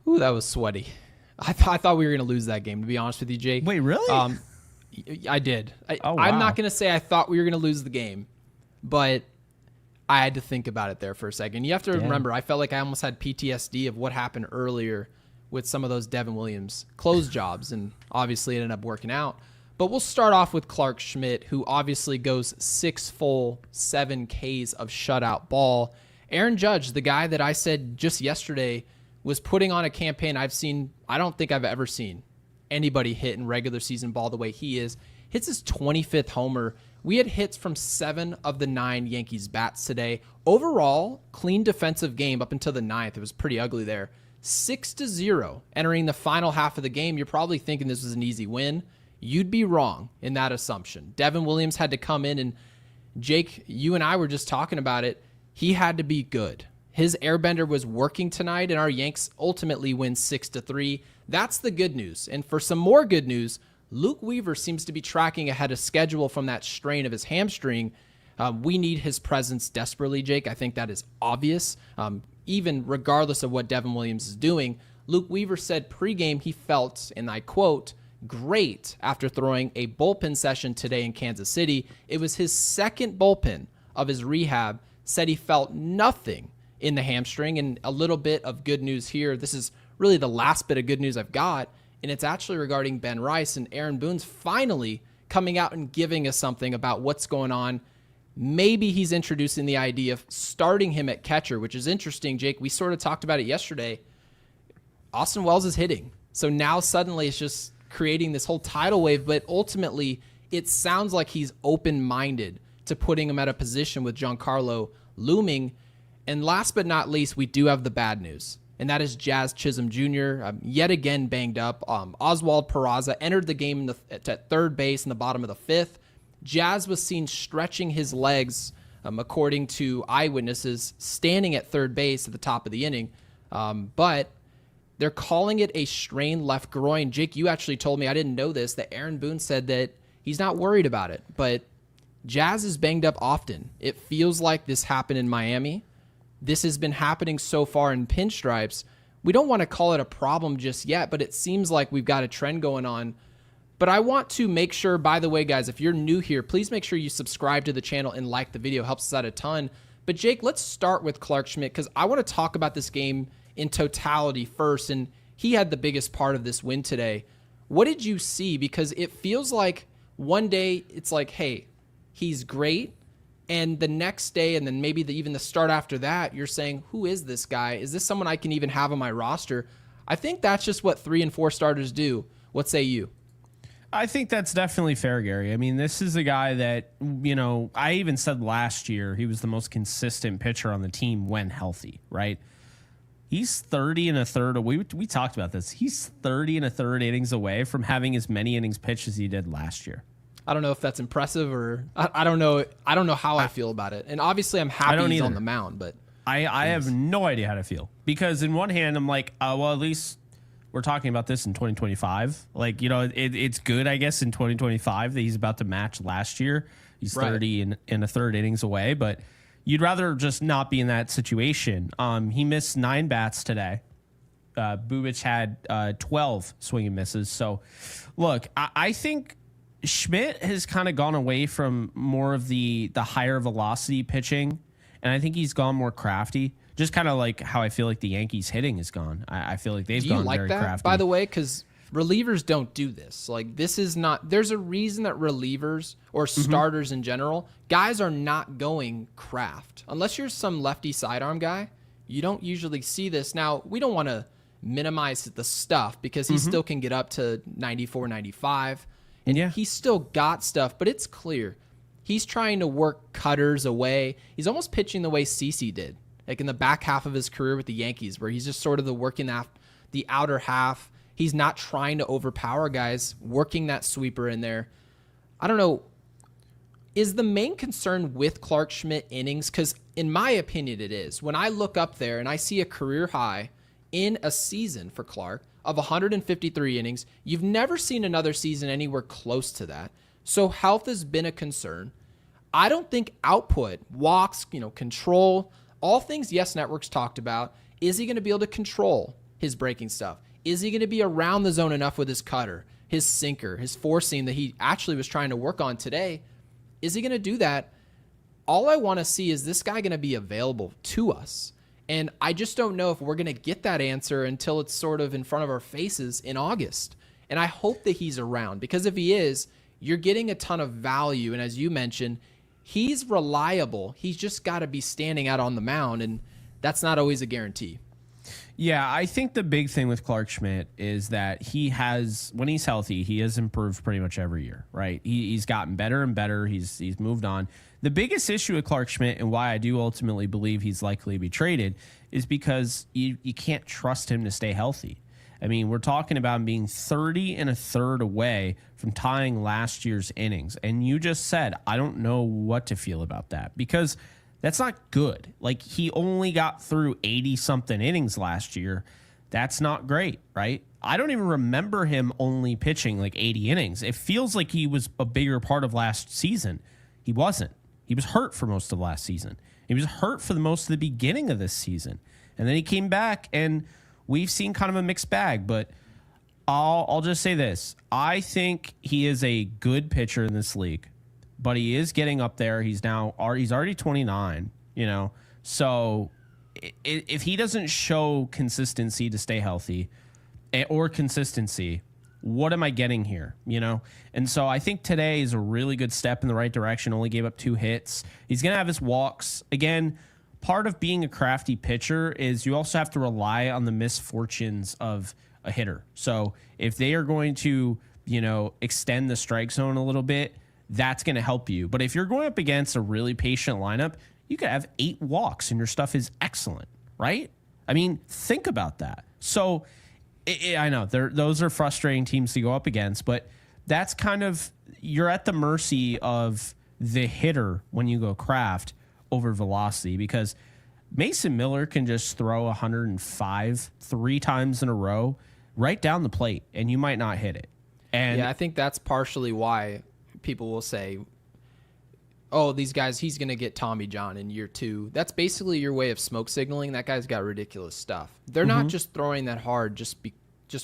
Ooh, that was sweaty. I thought we were going to lose that game, to be honest with you, Jake. Wait, really? I did. Wow. I'm not going to say I thought we were going to lose the game, but I had to think about it there for a second. You have to remember, I felt like I almost had PTSD of what happened earlier with some of those Devin Williams close jobs, and obviously it ended up working out. But we'll start off with Clarke Schmidt, who obviously goes 6 full 7 Ks of shutout ball. Aaron Judge, the guy that I said just yesterday was putting on a campaign I don't think I've ever seen anybody hit in regular season ball the way he is. Hits his 25th homer. We had hits from 7 of the 9 Yankees bats today. Overall, clean defensive game up until the 9th. It was pretty ugly there. 6-0 entering the final half of the game. You're probably thinking this was an easy win. You'd be wrong in that assumption. Devin Williams had to come in, and Jake, you and I were just talking about it. He had to be good. His airbender was working tonight, and our Yanks ultimately win 6-3. That's the good news. And for some more good news, Luke Weaver seems to be tracking ahead of schedule from that strain of his hamstring. We need his presence desperately, Jake. I think that is obvious. Even regardless of what Devin Williams is doing, Luke Weaver said pregame he felt, and I quote, great after throwing a bullpen session today in Kansas City. It was his second bullpen of his rehab. Said he felt nothing in the hamstring, and a little bit of good news here. This is really the last bit of good news I've got, and it's actually regarding Ben Rice, and Aaron Boone's finally coming out and giving us something about what's going on. Maybe he's introducing the idea of starting him at catcher, which is interesting, Jake. We sort of talked about it yesterday. Austin Wells is hitting, so now suddenly it's just creating this whole tidal wave, but ultimately it sounds like he's open-minded to putting him at a position with Giancarlo looming. And last but not least, we do have the bad news, and that is Jazz Chisholm Jr., yet again banged up. Oswald Peraza entered the game at third base in the bottom of the 5th. Jazz was seen stretching his legs, according to eyewitnesses, standing at third base at the top of the inning. But they're calling it a strained left groin. Jake, you actually told me, I didn't know this, that Aaron Boone said that he's not worried about it. But Jazz is banged up often. It feels like this happened in Miami. This has been happening so far in pinstripes. We don't want to call it a problem just yet, but it seems like we've got a trend going on. But I want to make sure, by the way, guys, if you're new here, please make sure you subscribe to the channel and like the video. It helps us out a ton. But Jake, let's start with Clarke Schmidt, because I want to talk about this game in totality first, and he had the biggest part of this win today. What did you see? Because it feels like one day it's like, hey, he's great. And the next day, and then maybe even the start after that, you're saying, who is this guy? Is this someone I can even have on my roster? I think that's just what 3 and 4 starters do. What say you? I think that's definitely fair, Gary. I mean, this is a guy that, I even said last year he was the most consistent pitcher on the team when healthy, right? He's 30 and a third. We talked about this. He's 30 and a third innings away from having as many innings pitched as he did last year. I don't know if that's impressive, or I don't know. I don't know how I feel about it. And obviously I'm happy he's on the mound, but I have no idea how to feel, because in one hand I'm like, well, at least we're talking about this in 2025. Like, it's good, I guess, in 2025 that he's about to match last year. He's 30 and a third innings away, but you'd rather just not be in that situation. He missed 9 bats today. Bubic had 12 swing and misses. So, look, I think Schmidt has kind of gone away from more of the higher velocity pitching, and I think he's gone more crafty. Just kind of like how I feel like the Yankees hitting has gone. I feel like they've gone very crafty. By the way, because relievers don't do this. Like, this is not, there's a reason that relievers or starters in general, guys are not going craft. Unless you're some lefty sidearm guy, you don't usually see this. Now, we don't want to minimize the stuff, because he still can get up to 94, 95. And he's still got stuff, but it's clear he's trying to work cutters away. He's almost pitching the way CeCe did, like in the back half of his career with the Yankees, where he's just sort of the outer half. He's not trying to overpower guys, working that sweeper in there. I don't know. Is the main concern with Clarke Schmidt innings? Because in my opinion, it is. When I look up there and I see a career high in a season for Clarke of 153 innings, you've never seen another season anywhere close to that. So health has been a concern. I don't think output, walks, control, all things Yes Network's talked about. Is he going to be able to control his breaking stuff? Is he going to be around the zone enough with his cutter, his sinker, his four seam that he actually was trying to work on today? Is he going to do that? All I want to see is this guy going to be available to us. And I just don't know if we're going to get that answer until it's sort of in front of our faces in August. And I hope that he's around, because if he is, you're getting a ton of value. And as you mentioned, he's reliable. He's just got to be standing out on the mound, and that's not always a guarantee. Yeah, I think the big thing with Clarke Schmidt is that he has, when he's healthy, he has improved pretty much every year, right? He's gotten better and better. He's moved on. The biggest issue with Clarke Schmidt, and why I do ultimately believe he's likely to be traded, is because you can't trust him to stay healthy. I mean, we're talking about him being 30 1/3 away from tying last year's innings. And you just said, I don't know what to feel about that, because that's not good. Like, he only got through 80-something innings last year. That's not great, right? I don't even remember him only pitching like 80 innings. It feels like he was a bigger part of last season. He wasn't. He was hurt for most of last season. He was hurt for the most of the beginning of this season. And then he came back, and we've seen kind of a mixed bag. But I'll just say this. I think he is a good pitcher in this league, but he is getting up there. He's already 29, you know. So if he doesn't show consistency to stay healthy, or consistency, what am I getting here, you know? And so I think today is a really good step in the right direction. Only gave up 2 hits. He's going to have his walks. Again, part of being a crafty pitcher is you also have to rely on the misfortunes of a hitter. So if they are going to, you know, extend the strike zone a little bit, that's going to help you. But if you're going up against a really patient lineup, you could have 8 walks and your stuff is excellent, right? I mean, think about that. So I know those are frustrating teams to go up against, but that's kind of, you're at the mercy of the hitter when you go craft over velocity, because Mason Miller can just throw 105 3 times in a row right down the plate, and you might not hit it. And yeah, I think that's partially why people will say, oh, these guys, he's going to get Tommy John in year 2. That's basically your way of smoke signaling. That guy's got ridiculous stuff. They're not just throwing that hard just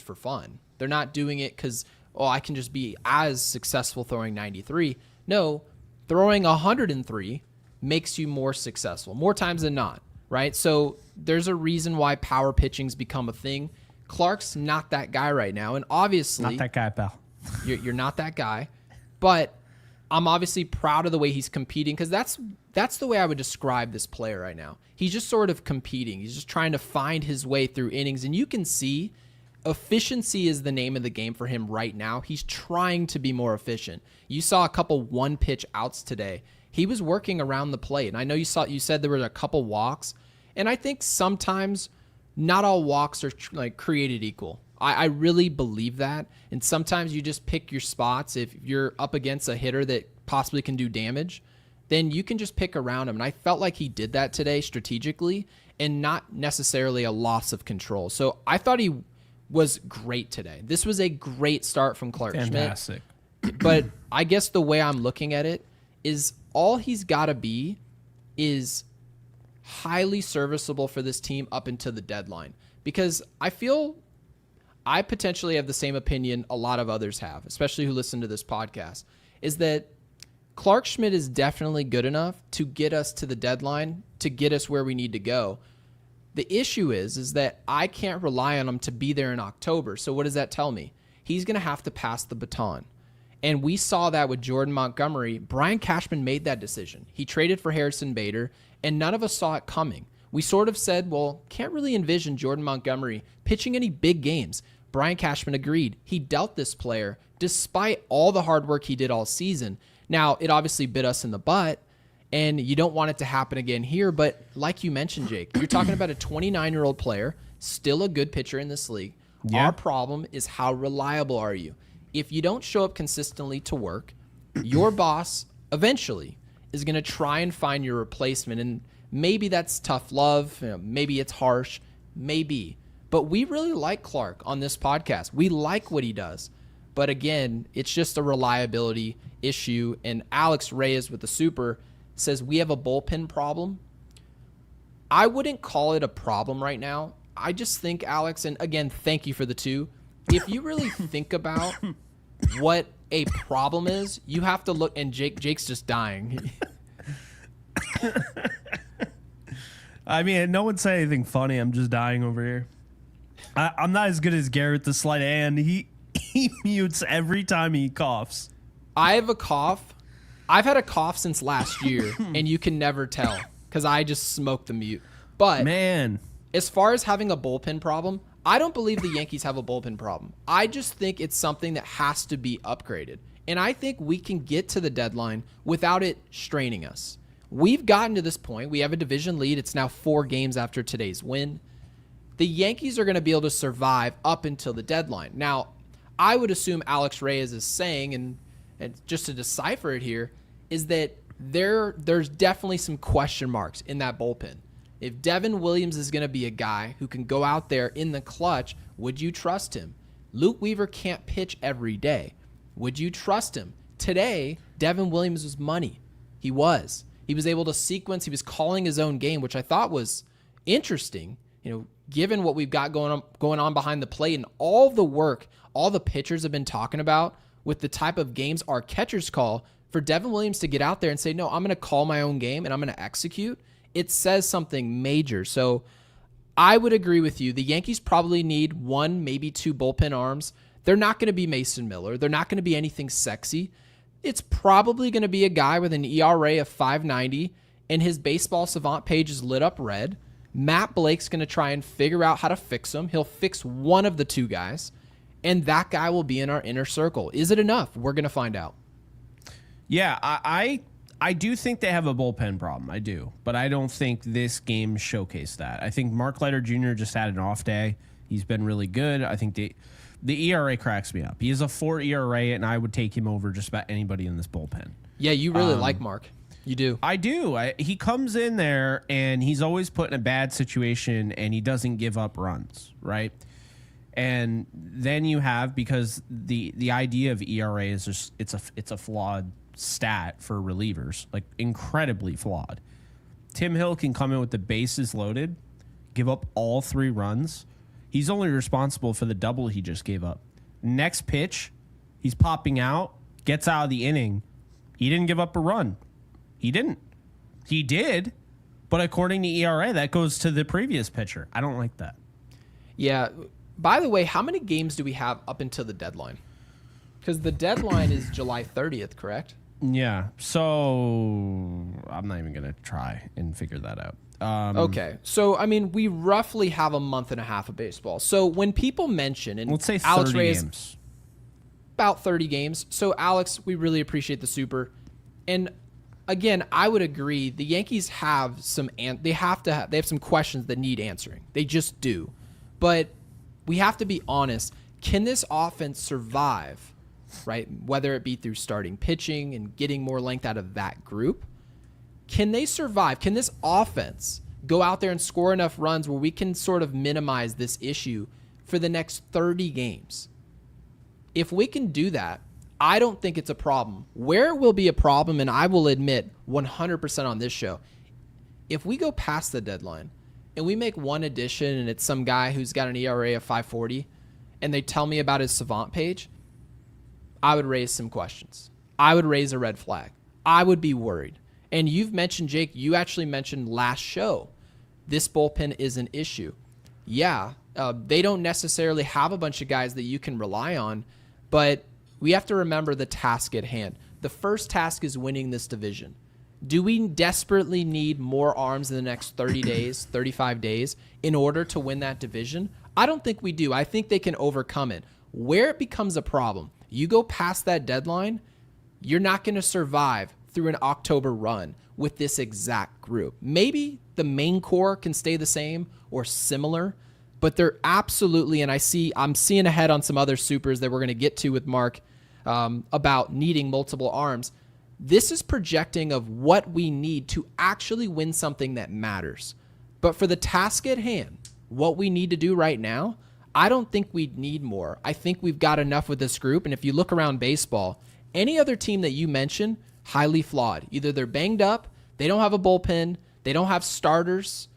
for fun. They're not doing it because, oh, I can just be as successful throwing 93. No, throwing 103 makes you more successful, more times than not, right? So there's a reason why power pitching's become a thing. Clark's not that guy right now, and obviously... Not that guy, pal. You're not that guy, but I'm obviously proud of the way he's competing, because that's the way I would describe this player right now. He's just sort of competing. He's just trying to find his way through innings, and you can see efficiency is the name of the game for him right now. He's trying to be more efficient. You saw a couple one-pitch outs today. He was working around the plate, and I know you said there were a couple walks, and I think sometimes not all walks are like created equal. I really believe that, and sometimes you just pick your spots. If you're up against a hitter that possibly can do damage, then you can just pick around him, and I felt like he did that today strategically and not necessarily a loss of control. So I thought he was great today. This was a great start from Clarke Schmidt. Fantastic. But I guess the way I'm looking at it is all he's got to be is highly serviceable for this team up until the deadline, because I feel I potentially have the same opinion a lot of others have, especially who listen to this podcast, is that Clarke Schmidt is definitely good enough to get us to the deadline, to get us where we need to go. The issue is that I can't rely on him to be there in October. So what does that tell me? He's going to have to pass the baton. And we saw that with Jordan Montgomery. Brian Cashman made that decision. He traded for Harrison Bader, and none of us saw it coming. We sort of said, well, can't really envision Jordan Montgomery pitching any big games. Brian Cashman agreed. He dealt this player despite all the hard work he did all season. Now, it obviously bit us in the butt, and you don't want it to happen again here, but like you mentioned, Jake, you're talking about a 29-year-old player, still a good pitcher in this league. Yeah. Our problem is how reliable are you? If you don't show up consistently to work, your boss eventually is going to try and find your replacement, and maybe that's tough love, maybe it's harsh, maybe. But we really like Clarke on this podcast. We like what he does. But again, it's just a reliability issue, and Alex Reyes with the Super says we have a bullpen problem. I wouldn't call it a problem right now. I just think, Alex, and again, thank you for the 2. If you really think about what a problem is, you have to look, and Jake's just dying. I mean, no one said anything funny. I'm just dying over here. I'm not as good as Garrett the sleight of hand. He mutes every time he coughs. I have a cough. I've had a cough since last year, and you can never tell because I just smoked the mute. But man, as far as having a bullpen problem, I don't believe the Yankees have a bullpen problem. I just think it's something that has to be upgraded. And I think we can get to the deadline without it straining us. We've gotten to this point. We have a division lead. It's now 4 games after today's win. The Yankees are going to be able to survive up until the deadline. Now, I would assume Alex Reyes is saying, and just to decipher it here, is that there's definitely some question marks in that bullpen. If Devin Williams is going to be a guy who can go out there in the clutch, would you trust him? Luke Weaver can't pitch every day. Would you trust him? Today, Devin Williams was money. He was. He was able to sequence. He was calling his own game, which I thought was interesting. Given what we've got going on behind the plate and all the work, all the pitchers have been talking about with the type of games our catchers call, for Devin Williams to get out there and say, no, I'm going to call my own game and I'm going to execute, it says something major. So I would agree with you. The Yankees probably need 1, maybe 2 bullpen arms. They're not going to be Mason Miller. They're not going to be anything sexy. It's probably going to be a guy with an ERA of 5.90 and his baseball savant page is lit up red. Matt Blake's going to try and figure out how to fix him. He'll fix one of the 2 guys, and that guy will be in our inner circle. Is it enough? We're going to find out. Yeah, I do think they have a bullpen problem. I do. But I don't think this game showcased that. I think Mark Leiter Jr. just had an off day. He's been really good. I think the ERA cracks me up. He has a 4 ERA, and I would take him over just about anybody in this bullpen. Yeah, you really like Mark. You do. I do. He comes in there, and he's always put in a bad situation, and he doesn't give up runs, right? And then you have, because the idea of ERA is just it's a flawed stat for relievers, like incredibly flawed. Tim Hill can come in with the bases loaded, give up all 3 runs. He's only responsible for the double he just gave up. Next pitch, he's popping out, gets out of the inning. He didn't give up a run. He didn't. He did, but according to ERA, that goes to the previous pitcher. I don't like that. Yeah. By the way, how many games do we have up until the deadline? Because the deadline is July 30th, correct? Yeah. So I'm not even going to try and figure that out. Okay. So, I mean, we roughly have a month and a half of baseball. So when people mention, and let's say 30 Alex Reyes, games. About 30 games. So, Alex, we really appreciate the super. And again, I would agree. The Yankees have they have some questions that need answering. They just do. But we have to be honest. Can this offense survive, right? Whether it be through starting pitching and getting more length out of that group. Can they survive? Can this offense go out there and score enough runs where we can sort of minimize this issue for the next 30 games? If we can do that, I don't think it's a problem. Where it will be a problem, and I will admit 100% on this show, if we go past the deadline and we make one addition and it's some guy who's got an ERA of 5.40 and they tell me about his savant page, I would raise some questions. I would raise a red flag. I would be worried. And you've mentioned, Jake, you actually mentioned last show, this bullpen is an issue. Yeah, they don't necessarily have a bunch of guys that you can rely on, but we have to remember the task at hand. The first task is winning this division. Do we desperately need more arms in the next 30 days, 35 days in order to win that division? I don't think we do. I think they can overcome it. Where it becomes a problem, you go past that deadline, you're not going to survive through an October run with this exact group. Maybe the main core can stay the same or similar, but they're absolutely, and I'm seeing ahead on some other supers that we're going to get to with Mark about needing multiple arms. This is projecting of what we need to actually win something that matters. But for the task at hand, what we need to do right now, I don't think we need more. I think we've got enough with this group. And if you look around baseball, any other team that you mention, highly flawed. Either they're banged up, they don't have a bullpen, they don't have starters.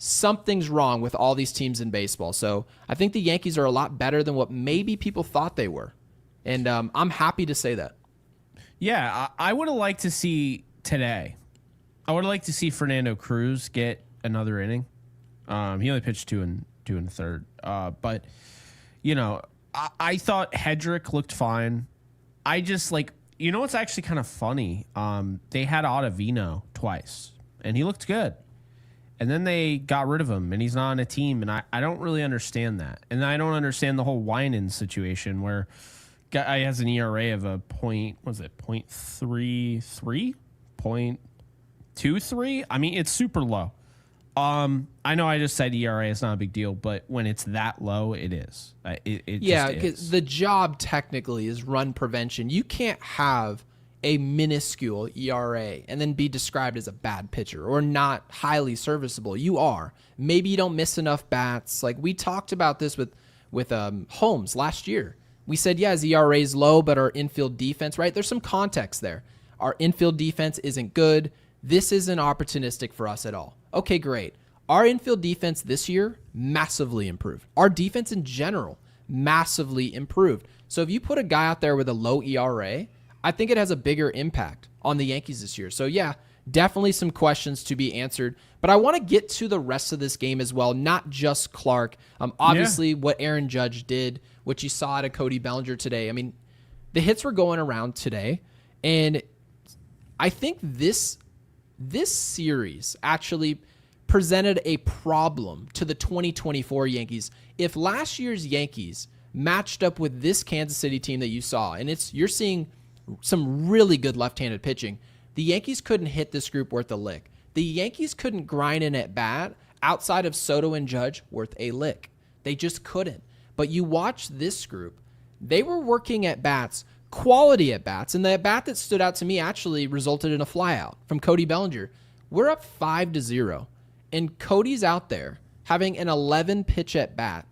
something's wrong with all these teams in baseball. So I think the Yankees are a lot better than what maybe people thought they were. And I'm happy to say that. Yeah, I would have liked to see today. I would have liked to see Fernando Cruz get another inning. He only pitched two and a third. But, I thought Hedrick looked fine. I just what's actually kind of funny? They had Ottavino twice, and he looked good. And then they got rid of him, and he's not on a team, and I don't really understand that. And I don't understand the whole Winan situation where guy has an ERA of a 0.33, 0.23? I mean, it's super low. I know I just said ERA is not a big deal, but when it's that low, it is. Because the job technically is run prevention. You can't have a minuscule ERA and then be described as a bad pitcher or not highly serviceable. You are. Maybe you don't miss enough bats. Like we talked about this with Holmes last year. We said, his ERA is low, but our infield defense, right? There's some context there. Our infield defense isn't good. This isn't opportunistic for us at all. Okay, great. Our infield defense this year, massively improved. Our defense in general, massively improved. So if you put a guy out there with a low ERA, I think it has a bigger impact on the Yankees this year. So yeah, definitely some questions to be answered. But I want to get to the rest of this game as well, not just Clarke. Obviously, what Aaron Judge did, what you saw out of Cody Bellinger today. I mean, the hits were going around today, and I think this series actually presented a problem to the 2024 Yankees. If last year's Yankees matched up with this Kansas City team that you saw, and you're seeing some really good left-handed pitching, the Yankees couldn't hit this group worth a lick. The Yankees couldn't grind in at bat outside of Soto and Judge worth a lick. They just couldn't. But you watch this group, they were working at bats, quality at bats, and the at bat that stood out to me actually resulted in a flyout from Cody Bellinger. We're up 5-0, and Cody's out there having an 11 pitch at bat,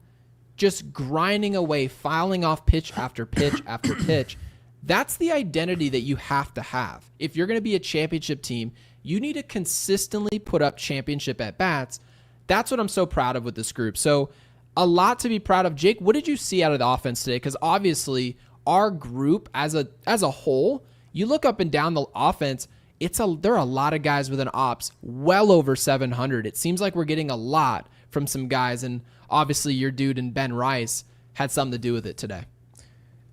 just grinding away, filing off pitch after pitch after pitch. That's the identity that you have to have. If you're going to be a championship team, you need to consistently put up championship at bats. That's what I'm so proud of with this group. So a lot to be proud of. Jake, what did you see out of the offense today? Because obviously our group as a whole, you look up and down the offense, there are a lot of guys with an ops well over 700. It seems like we're getting a lot from some guys, and obviously your dude and Ben Rice had something to do with it today.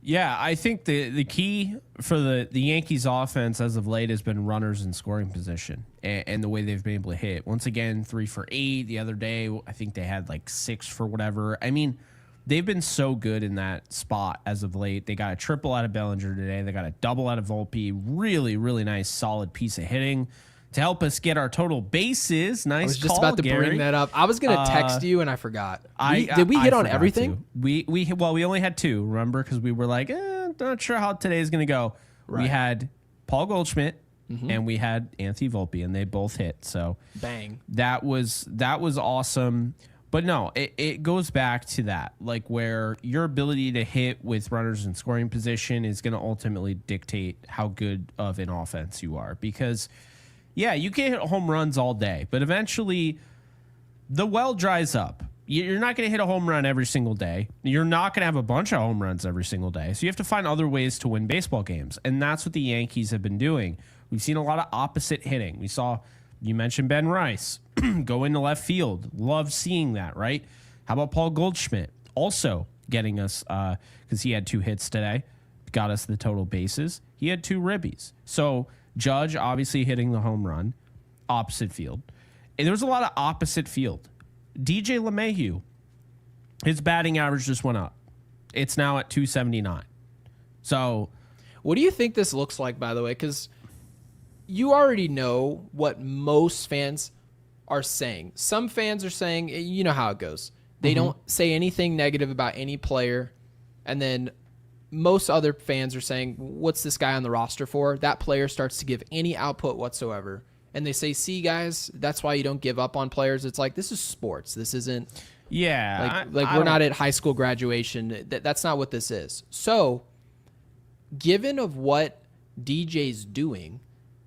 Yeah, I think the key for the Yankees offense as of late has been runners in scoring position and the way they've been able to hit. Once again, 3 for 8. The other day, I think they had 6 for whatever. I mean, they've been so good in that spot as of late. They got a triple out of Bellinger today. They got a double out of Volpe. Really, really nice, solid piece of hitting to help us get our total bases. Nice. I was just about to bring that up. I was going to text you and I forgot. Did we hit on everything? We only had 2, remember? Because we were like, not sure how today is going to go. Right. We had Paul Goldschmidt and we had Anthony Volpe, and they both hit. So bang. That was awesome. But no, it goes back to that, where your ability to hit with runners in scoring position is going to ultimately dictate how good of an offense you are. Because yeah, you can hit home runs all day, but eventually the well dries up. You're not going to hit a home run every single day. You're not going to have a bunch of home runs every single day. So you have to find other ways to win baseball games. And that's what the Yankees have been doing. We've seen a lot of opposite hitting. You mentioned Ben Rice go into left field. Love seeing that, right? How about Paul Goldschmidt? Also getting us, because he had 2 hits today, got us the total bases. He had 2 ribbies. So Judge obviously hitting the home run, opposite field. And there was a lot of opposite field. DJ LeMahieu, his batting average just went up. It's now at 279. So what do you think this looks like, by the way? Because you already know what most fans are saying. Some fans are saying, you know how it goes. They don't say anything negative about any player. And then most other fans are saying, what's this guy on the roster for? That player starts to give any output whatsoever. And they say, see, guys, that's why you don't give up on players. It's like, this is sports. This isn't we're not at high school graduation. That's not what this is. So given of what DJ's doing,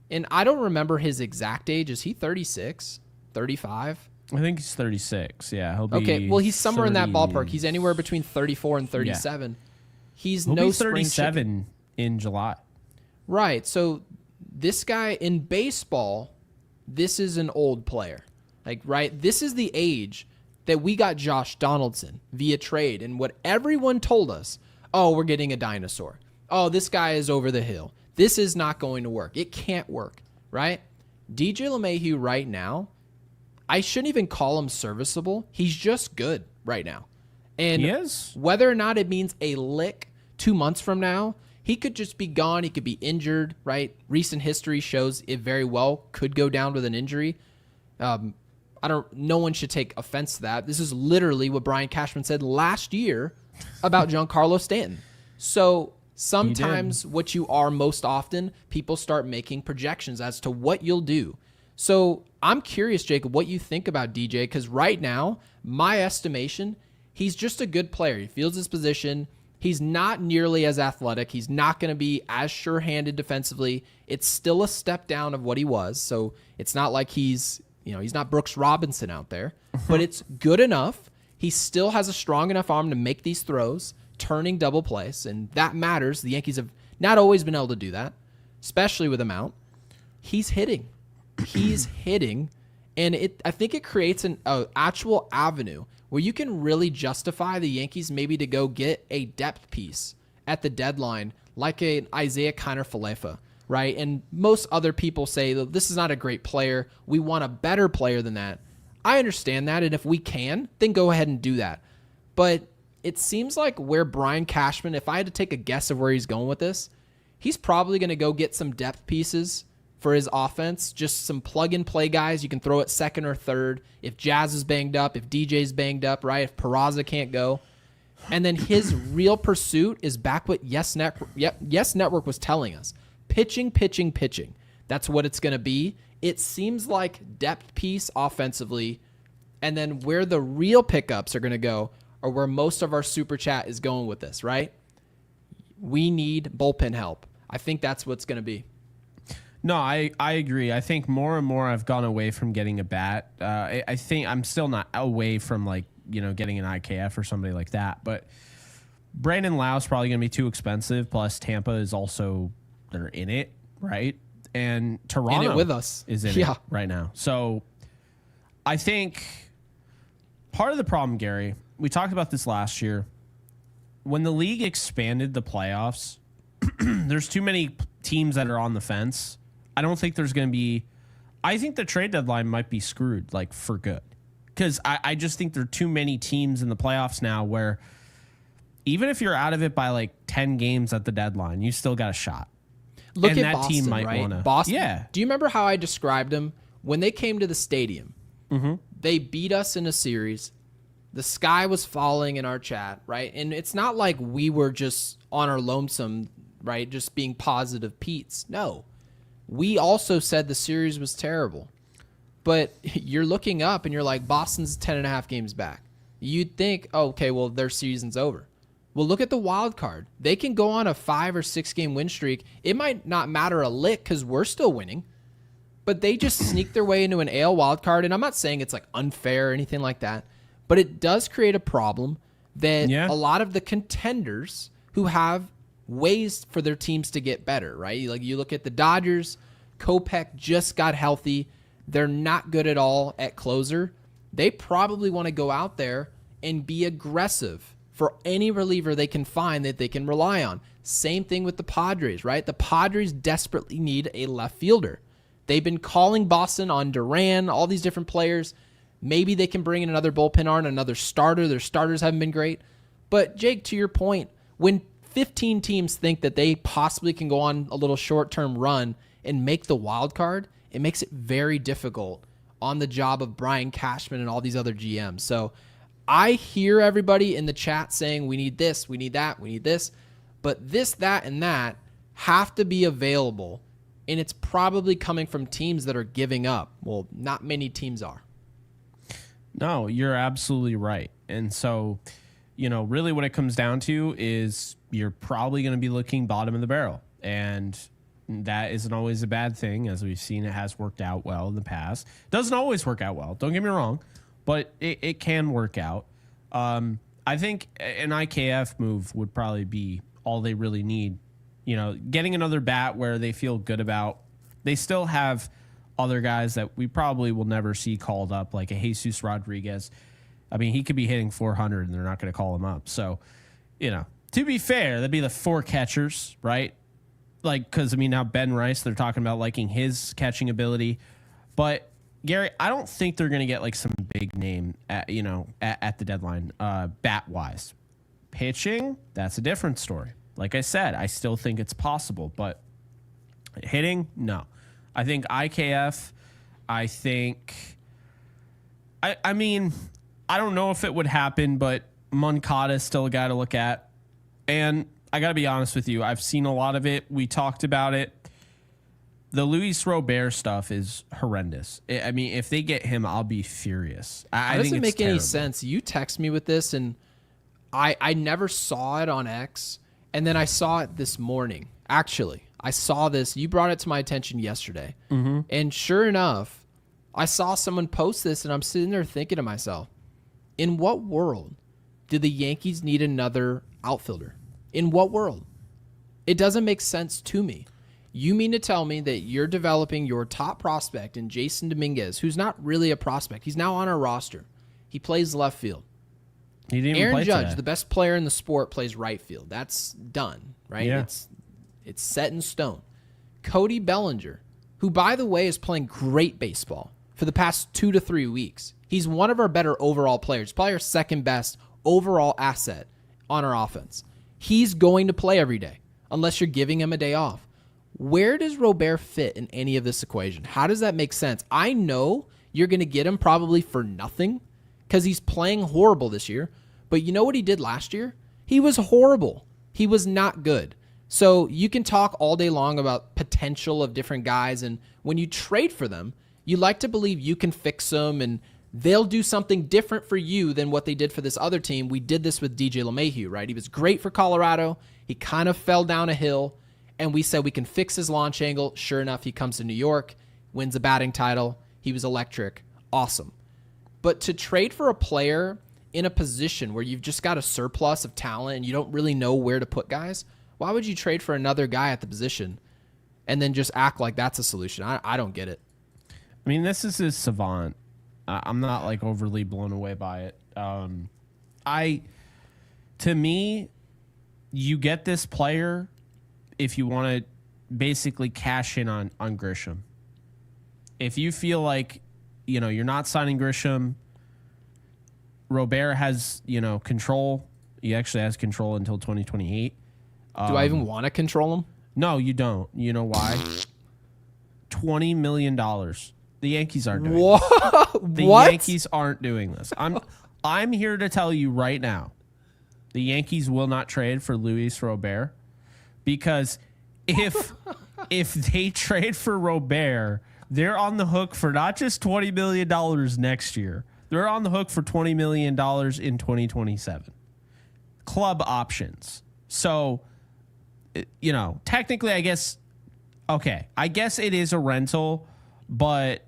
and I don't remember his exact age. Is he 36, 35? I think he's 36. Yeah, he'll be okay. Well, he's somewhere in that ballpark. He's anywhere between 34 and 37. Yeah. He'll be spring 37 chicken. In July. Right. So this guy in baseball, this is an old player. Like, right? This is the age that we got Josh Donaldson via trade, and what everyone told us, oh, we're getting a dinosaur. Oh, this guy is over the hill. This is not going to work. It can't work, right? DJ LeMahieu right now, I shouldn't even call him serviceable. He's just good right now. And he is. Whether or not it means a lick 2 months from now, he could just be gone. He could be injured, right? Recent history shows it very well could go down with an injury. No one should take offense to that. This is literally what Brian Cashman said last year about Giancarlo Stanton. So sometimes what you are most often, people start making projections as to what you'll do. So I'm curious, Jacob, what you think about DJ, because right now, my estimation, he's just a good player. He fields his position. He's not nearly as athletic. He's not going to be as sure-handed defensively. It's still a step down of what he was. So it's not like he's not Brooks Robinson out there, but it's good enough. He still has a strong enough arm to make these throws, turning double plays, and that matters. The Yankees have not always been able to do that, especially with a Mount. He's hitting. He's hitting, and I think it creates an actual avenue where you can really justify the Yankees maybe to go get a depth piece at the deadline, like an Isaiah Kiner-Falefa, right? And most other people say, this is not a great player. We want a better player than that. I understand that, and if we can, then go ahead and do that. But it seems like where Brian Cashman, if I had to take a guess of where he's going with this, he's probably going to go get some depth pieces for his offense, just some plug-and-play guys you can throw at second or third. If Jazz is banged up, if DJ's banged up, right? If Peraza can't go. And then his real pursuit is back what Yes Network was telling us. Pitching. That's what it's going to be. It seems like depth piece offensively, and then where the real pickups are going to go or where most of our super chat is going with this, right? We need bullpen help. I think that's what's going to be. No, I agree. I think more and more I've gone away from getting a bat. I think I'm still not away from getting an IKF or somebody like that. But Brandon Lau's probably going to be too expensive. Plus Tampa is also, they're in it, right? And Toronto in it with us is in it right now. So I think part of the problem, Gary, we talked about this last year. When the league expanded the playoffs, there's too many teams that are on the fence. I don't think there's going to be... I think the trade deadline might be screwed, for good. Because I just think there are too many teams in the playoffs now where even if you're out of it by 10 games at the deadline, you still got a shot. Look and at that Boston, team might right? wanna, Boston. Yeah. Do you remember how I described them? When they came to the stadium, they beat us in a series. The sky was falling in our chat, right? And it's not like we were just on our lonesome, right? Just being positive Pete's. No. We also said the series was terrible. But you're looking up and you're like, Boston's 10.5 games back. You'd think, oh, okay, well, their season's over. Well, look at the wild card. They can go on a 5 or 6 game win streak. It might not matter a lick because we're still winning. But they just sneak their way into an AL wild card. And I'm not saying it's unfair or anything like that. But it does create a problem that a lot of the contenders who have ways for their teams to get better, right? You look at the Dodgers, Kopech just got healthy. They're not good at all at closer. They probably want to go out there and be aggressive for any reliever they can find that they can rely on. Same thing with the Padres, right? The Padres desperately need a left fielder. They've been calling Boston on Duran, all these different players. Maybe they can bring in another bullpen arm, another starter. Their starters haven't been great. But Jake, to your point, when 15 teams think that they possibly can go on a little short-term run and make the wild card, it makes it very difficult on the job of Brian Cashman and all these other GMs. So I hear everybody in the chat saying we need this, we need that, we need this. But this, that, and that have to be available. And it's probably coming from teams that are giving up. Well, not many teams are. No, you're absolutely right. And so, really what it comes down to is you're probably going to be looking bottom of the barrel. And That isn't always a bad thing. As we've seen, it has worked out well in the past. Doesn't always work out well. Don't get me wrong, but it can work out. I think an IKF move would probably be all they really need. Getting another bat where they feel good about. They still have other guys that we probably will never see called up, like a Jesus Rodriguez. I mean, he could be hitting 400 and they're not going to call him up. So, to be fair, that'd be the 4 catchers, right? Like, because, now Ben Rice, they're talking about liking his catching ability. But, Gary, I don't think they're going to get, like, some big name at the deadline, bat-wise. Pitching, that's a different story. Like I said, I still think it's possible. But hitting, no. I think IKF, I don't know if it would happen, but Moncada is still a guy to look at. And I got to be honest with you. I've seen a lot of it. We talked about it. The Luis Robert stuff is horrendous. If they get him, I'll be furious. It doesn't make any sense. You text me with this, and I never saw it on X, and then I saw it this morning. Actually, I saw this. You brought it to my attention yesterday. Mm-hmm. And sure enough, I saw someone post this, and I'm sitting there thinking to myself, in what world did the Yankees need another outfielder? In what world? It doesn't make sense to me. You mean to tell me that you're developing your top prospect in Jason Dominguez, who's not really a prospect. He's now on our roster. He plays left field. He didn't even Aaron play Judge, today. the best player in the sport, plays right field. That's done, right? Yeah. It's set in stone. Cody Bellinger, who, by the way, is playing great baseball for the past 2 to 3 weeks. He's one of our better overall players, probably our second best overall asset on our offense. He's going to play every day unless you're giving him a day off. Where does Robert fit in any of this equation? How does that make sense? I know you're going to get him probably for nothing because he's playing horrible this year. But you know what he did last year? He was horrible. He was not good. So you can talk all day long about potential of different guys, and when you trade for them, you like to believe you can fix them and they'll do something different for you than what they did for this other team. We did this with DJ LeMahieu, right? He was great for Colorado. He kind of fell down a hill, and we said we can fix his launch angle. Sure enough, he comes to New York, wins a batting title. He was electric. Awesome. But to trade for a player in a position where you've just got a surplus of talent and you don't really know where to put guys, why would you trade for another guy at the position and then just act like that's a solution? I don't get it. This is his savant. I'm not like overly blown away by it. To me, you get this player if you want to basically cash in on Grisham. If you feel like, you're not signing Grisham, Robert has, control. He actually has control until 2028. Do I even want to control him? No, you don't. You know why? $20 million. The Yankees aren't doing this. The Yankees aren't doing this. I'm here to tell you right now, the Yankees will not trade for Luis Robert, because if they trade for Robert, they're on the hook for not just $20 million next year. They're on the hook for $20 million in 2027. Club options. So, technically, I guess it is a rental, but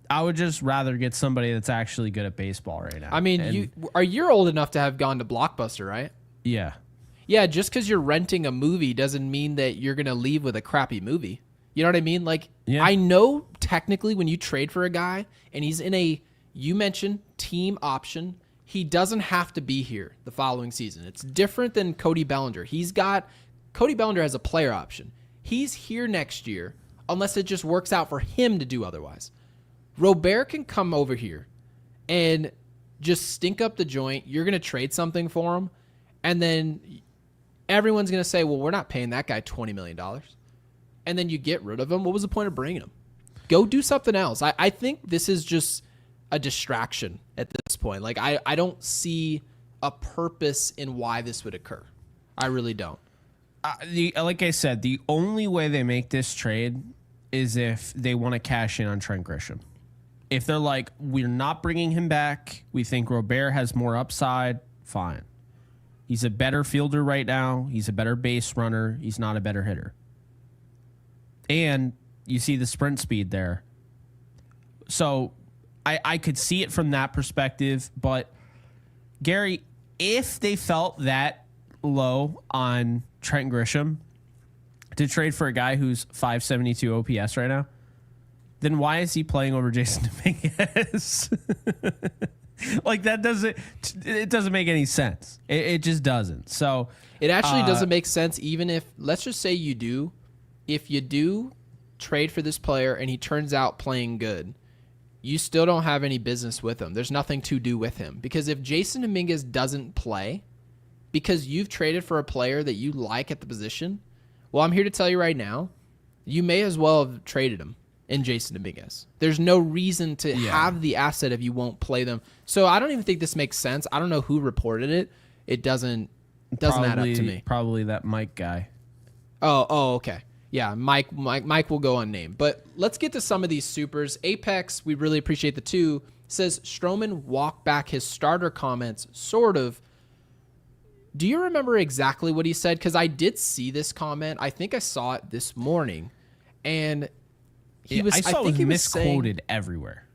I would just rather get somebody that's actually good at baseball right now. You're old enough to have gone to Blockbuster, right? Yeah. Yeah, just because you're renting a movie doesn't mean that you're going to leave with a crappy movie. You know what I mean? Like, yeah. I know technically when you trade for a guy and he's in you mentioned team option, he doesn't have to be here the following season. It's different than Cody Bellinger. Cody Bellinger has a player option. He's here next year unless it just works out for him to do otherwise. Robert can come over here and just stink up the joint. You're going to trade something for him, and then everyone's going to say, well, we're not paying that guy $20 million. And then you get rid of him. What was the point of bringing him? Go do something else. I think this is just a distraction at this point. Like, I don't see a purpose in why this would occur. I really don't. Like I said, the only way they make this trade is if they want to cash in on Trent Grisham. If they're like, we're not bringing him back, we think Robert has more upside, fine. He's a better fielder right now. He's a better base runner. He's not a better hitter. And you see the sprint speed there. So I could see it from that perspective. But, Gary, if they felt that low on Trent Grisham to trade for a guy who's 572 OPS right now, then why is he playing over Jason Dominguez? Like, that doesn't make any sense. It just doesn't. So it actually doesn't make sense, even if, let's just say if you do trade for this player and he turns out playing good, you still don't have any business with him. There's nothing to do with him. Because if Jason Dominguez doesn't play because you've traded for a player that you like at the position, well, I'm here to tell you right now, you may as well have traded him in Jason Dominguez. There's no reason to have the asset if you won't play them. So I don't even think this makes sense. I don't know who reported it. It doesn't add up to me. Probably that Mike guy. Oh, okay. Yeah, Mike will go unnamed. But let's get to some of these supers. Apex, we really appreciate the 2, says Strowman walked back his starter comments, sort of. Do you remember exactly what he said? Because I did see this comment. I think I saw it this morning. And I think it was he was misquoted everywhere.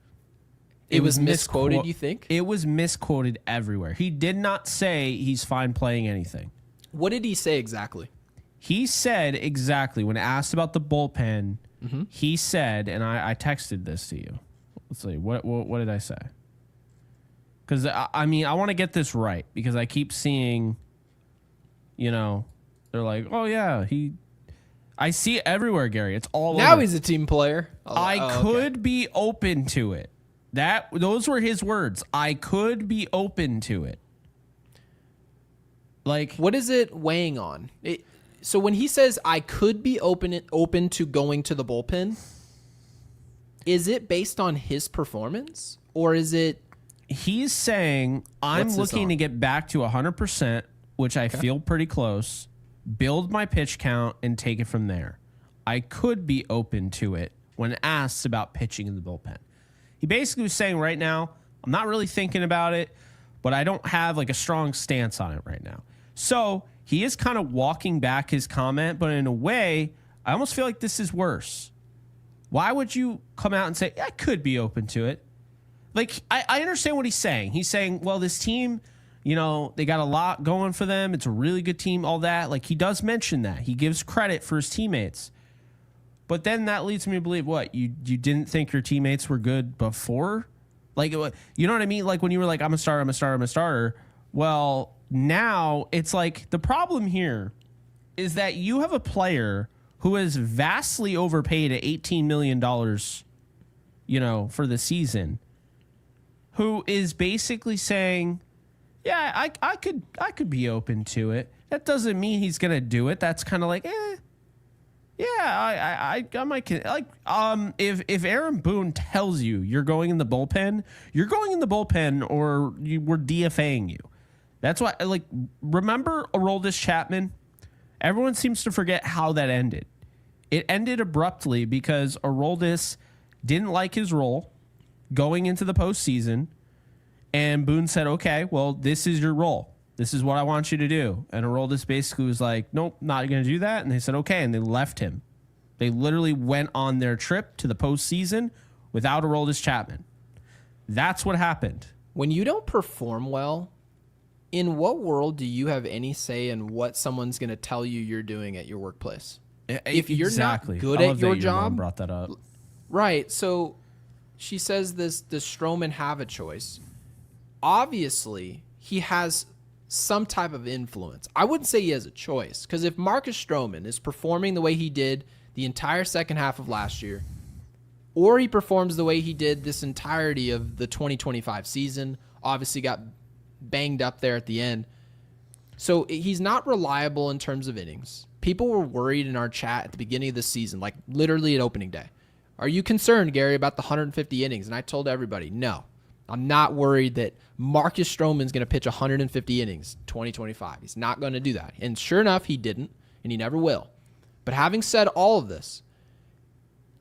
It was misquoted, you think? It was misquoted everywhere. He did not say he's fine playing anything. What did he say exactly? He said exactly, when asked about the bullpen, he said, and I texted this to you. Let's see, what did I say? Because, I mean, I want to get this right, because I keep seeing, they're like, oh, yeah, I see it everywhere, Gary. It's all now over. He's a team player. I could be open to it. Those were his words. I could be open to it. Like, what is it weighing on? So when he says I could be open to going to the bullpen, is it based on his performance, or is it? He's saying I'm looking to get back to 100%, which I feel pretty close. Build my pitch count and take it from there. I could be open to it when asked about pitching in the bullpen. He basically was saying right now, I'm not really thinking about it, but I don't have like a strong stance on it right now. So he is kind of walking back his comment, but in a way, I almost feel like this is worse. Why would you come out and say, I could be open to it? Like, I understand what he's saying. He's saying, well, this team, they got a lot going for them. It's a really good team, all that. Like, he does mention that. He gives credit for his teammates. But then that leads me to believe, what, you didn't think your teammates were good before? Like, you know what I mean? Like, when you were like, I'm a starter. Well, now it's like the problem here is that you have a player who is vastly overpaid at $18 million, for the season, who is basically saying, yeah, I could be open to it. That doesn't mean he's going to do it. That's kind of like, yeah, I might, like, if Aaron Boone tells you you're going in the bullpen, or we're DFAing you. That's why, like, remember Aroldis Chapman? Everyone seems to forget how that ended. It ended abruptly because Aroldis didn't like his role going into the postseason, and Boone said, okay, well, this is your role. This is what I want you to do. And Aroldis basically was like, nope, not going to do that. And they said, okay, and they left him. They literally went on their trip to the postseason without Aroldis Chapman. That's what happened. When you don't perform well, in what world do you have any say in what someone's going to tell you you're doing at your workplace? If you're not good at your job, brought that up. Right. So she says does Strowman have a choice? Obviously, he has some type of influence. I wouldn't say he has a choice, because if Marcus Strowman is performing the way he did the entire second half of last year, or he performs the way he did this entirety of the 2025 season, obviously got banged up there at the end. So he's not reliable in terms of innings. People were worried in our chat at the beginning of the season, like literally at opening day. Are you concerned, Gary, about the 150 innings? And I told everybody, no. I'm not worried that Marcus Strowman's going to pitch 150 innings 2025. He's not going to do that. And sure enough, he didn't, and he never will. But having said all of this,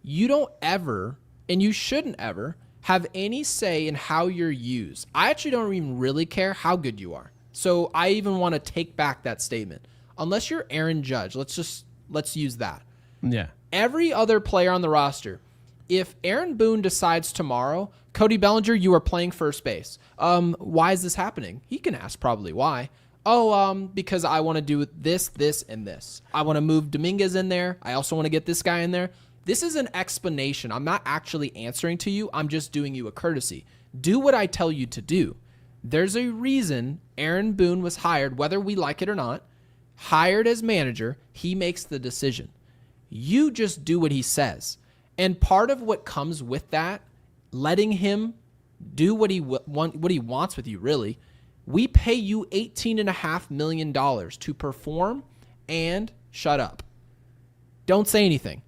you don't ever, and you shouldn't ever, have any say in how you're used. I actually don't even really care how good you are. So I even want to take back that statement. Unless you're Aaron Judge, let's use that. Yeah. Every other player on the roster, if Aaron Boone decides tomorrow, Cody Bellinger, you are playing first base. Why is this happening? He can ask probably why. Because I want to do this, this, and this. I want to move Dominguez in there. I also want to get this guy in there. This is an explanation. I'm not actually answering to you. I'm just doing you a courtesy. Do what I tell you to do. There's a reason Aaron Boone was hired, whether we like it or not, hired as manager. He makes the decision. You just do what he says. And part of what comes with that, letting him do what he wants with you, really, we pay you $18.5 million to perform and shut up. Don't say anything.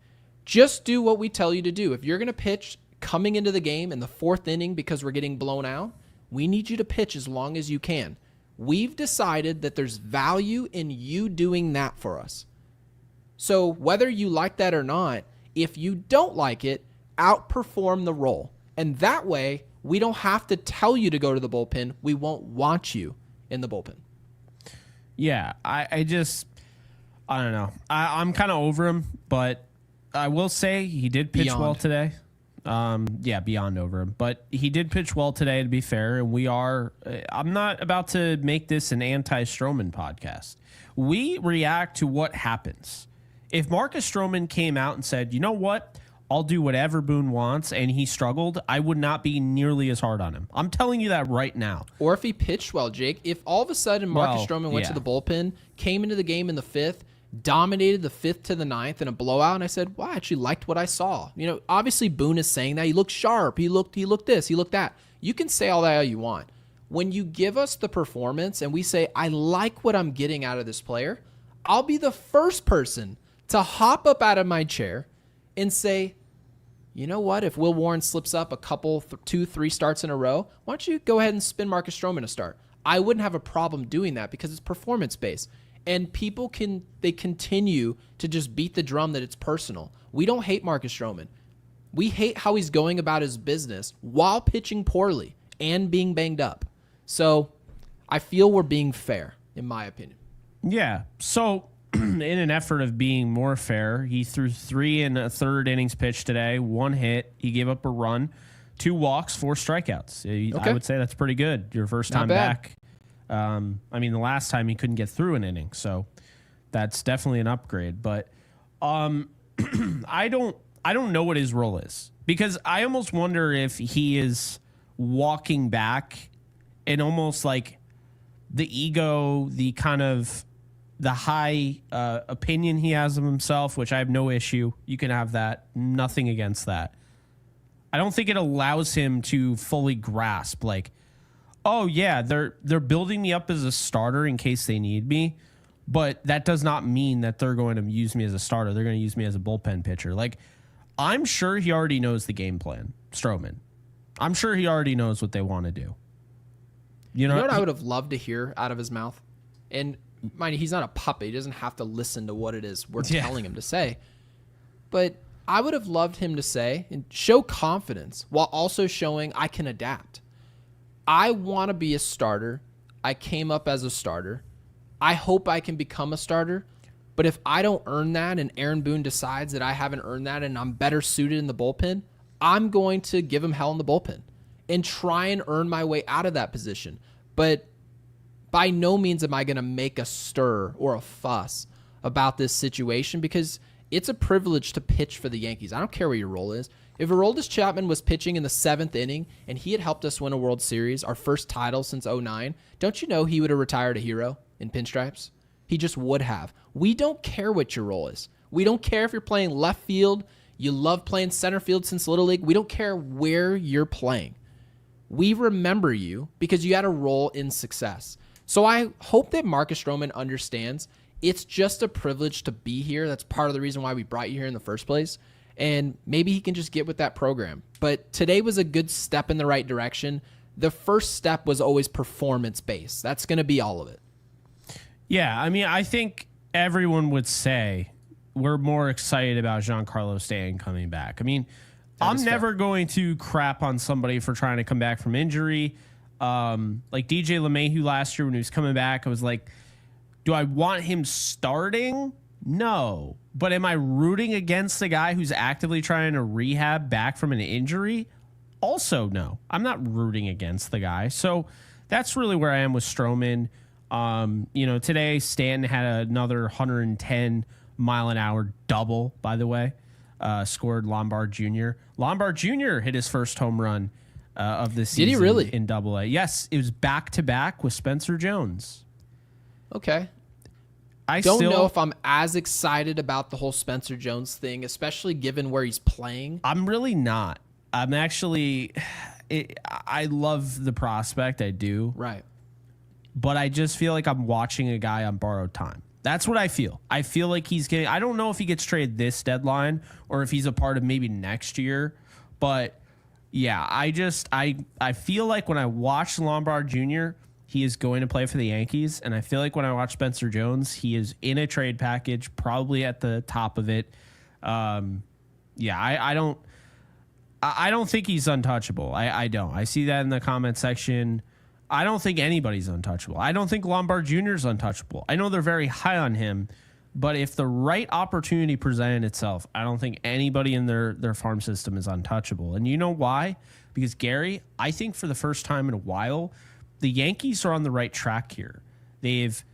Just do what we tell you to do. If you're going to pitch coming into the game in the 4th inning because we're getting blown out, we need you to pitch as long as you can. We've decided that there's value in you doing that for us. So whether you like that or not, if you don't like it, outperform the role. And that way, we don't have to tell you to go to the bullpen. We won't want you in the bullpen. Yeah, I don't know. I'm kind of over him, but I will say he did pitch well today. Beyond over him. But he did pitch well today, to be fair, and I'm not about to make this an anti-Strowman podcast. We react to what happens. If Marcus Strowman came out and said, you know what, I'll do whatever Boone wants, and he struggled, I would not be nearly as hard on him. I'm telling you that right now. Or if he pitched well, Jake, if all of a sudden Marcus Strowman went to the bullpen, came into the game in the 5th, dominated the 5th to the 9th in a blowout, and I said, well, I actually liked what I saw. You know, obviously Boone is saying that. He looked sharp. He looked this. He looked that. You can say all that all you want. When you give us the performance and we say, I like what I'm getting out of this player, I'll be the first person to hop up out of my chair and say, you know what? If Will Warren slips up a couple, 2-3 starts in a row, why don't you go ahead and spin Marcus Strowman a start? I wouldn't have a problem doing that because it's performance-based. And people continue to just beat the drum that it's personal. We don't hate Marcus Strowman. We hate how he's going about his business while pitching poorly and being banged up. So I feel we're being fair, in my opinion. Yeah. So in an effort of being more fair, he threw 3 1/3 innings pitched today, 1 hit. He gave up a run, 2 walks, 4 strikeouts. Okay. I would say that's pretty good. Your first time back. The last time he couldn't get through an inning, so that's definitely an upgrade. But I don't know what his role is, because I almost wonder if he is walking back and almost like the ego, the kind of the high opinion he has of himself, which I have no issue. You can have that. Nothing against that. I don't think it allows him to fully grasp, like, oh yeah, they're building me up as a starter in case they need me, but that does not mean that they're going to use me as a starter. They're going to use me as a bullpen pitcher. Like, I'm sure he already knows the game plan, Strowman. I'm sure he already knows what they want to do. You know what I would have loved to hear out of his mouth? And mind you, he's not a puppet. He doesn't have to listen to what it is we're telling him to say. But I would have loved him to say and show confidence while also showing I can adapt. I want to be a starter. I came up as a starter. I hope I can become a starter. But if I don't earn that and Aaron Boone decides that I haven't earned that and I'm better suited in the bullpen, I'm going to give him hell in the bullpen and try and earn my way out of that position. But by no means am I going to make a stir or a fuss about this situation, because it's a privilege to pitch for the Yankees. I don't care what your role is. If Aroldis Chapman was pitching in the 7th inning and he had helped us win a World Series, our first title since 2009, don't you know he would have retired a hero in pinstripes? He just would have. We don't care what your role is. We don't care if you're playing left field. You love playing center field since Little League. We don't care where you're playing. We remember you because you had a role in success. So I hope that Marcus Strowman understands it's just a privilege to be here. That's part of the reason why we brought you here in the first place. And maybe he can just get with that program. But today was a good step in the right direction. The first step was always performance-based. That's going to be all of it. Yeah, I mean, I think everyone would say we're more excited about Giancarlo Stanton coming back. I mean, I'm never going to crap on somebody for trying to come back from injury. Like DJ LeMahieu last year when he was coming back, I was like, do I want him starting? No. But am I rooting against the guy who's actively trying to rehab back from an injury? Also, no. I'm not rooting against the guy. So that's really where I am with Strowman. Today Stanton had another 110 mile an hour double, by the way. Scored Lombard Jr. Lombard Jr. hit his first home run of the season. Did he really? In Double-A? Yes, it was back-to-back with Spencer Jones. Okay. I don't know if I'm as excited about the whole Spencer Jones thing, especially given where he's playing. I'm really not. I'm actually... I love the prospect. I do. Right. But I just feel like I'm watching a guy on borrowed time. That's what I feel. I feel like he's getting... I don't know if he gets traded this deadline or if he's a part of maybe next year. But, yeah, I feel like when I watch Lombard Jr., he is going to play for the Yankees. And I feel like when I watch Spencer Jones, he is in a trade package, probably at the top of it. I don't think he's untouchable. I don't. I see that in the comment section. I don't think anybody's untouchable. I don't think Lombard Jr. is untouchable. I know they're very high on him, but if the right opportunity presented itself, I don't think anybody in their farm system is untouchable. And you know why? Because, Gary, I think for the first time in a while, the Yankees are on the right track here. They've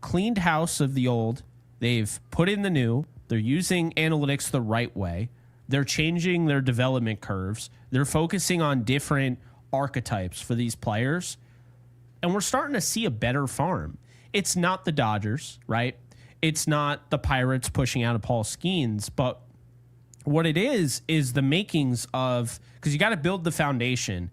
cleaned house of the old. They've put in the new. They're using analytics the right way. They're changing their development curves. They're focusing on different archetypes for these players. And we're starting to see a better farm. It's not the Dodgers, right? It's not the Pirates pushing out of Paul Skeens, but what it is the makings of, because you got to build the foundation.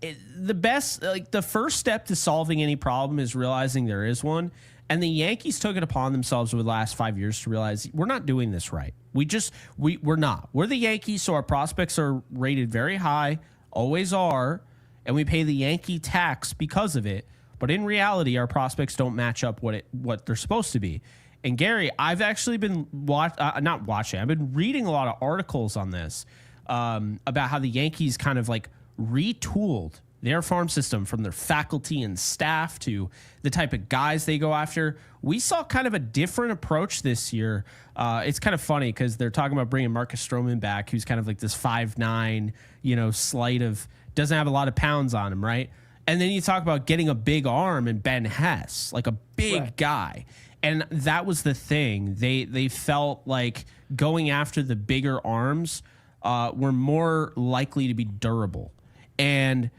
The first step to solving any problem is realizing there is one. And the Yankees took it upon themselves over the last 5 years to realize we're not doing this right. We're not. We're the Yankees, so our prospects are rated very high, always are, and we pay the Yankee tax because of it. But in reality, our prospects don't match up what they're supposed to be. And Gary, I've actually been I've been reading a lot of articles on this about how the Yankees kind of like retooled their farm system from their faculty and staff to the type of guys they go after. We saw kind of a different approach this year. It's kind of funny because they're talking about bringing Marcus Strowman back, who's kind of like this 5'9", slight of, doesn't have a lot of pounds on him, right? And then you talk about getting a big arm and Ben Hess, like a big guy. And that was the thing. They felt like going after the bigger arms were more likely to be durable. And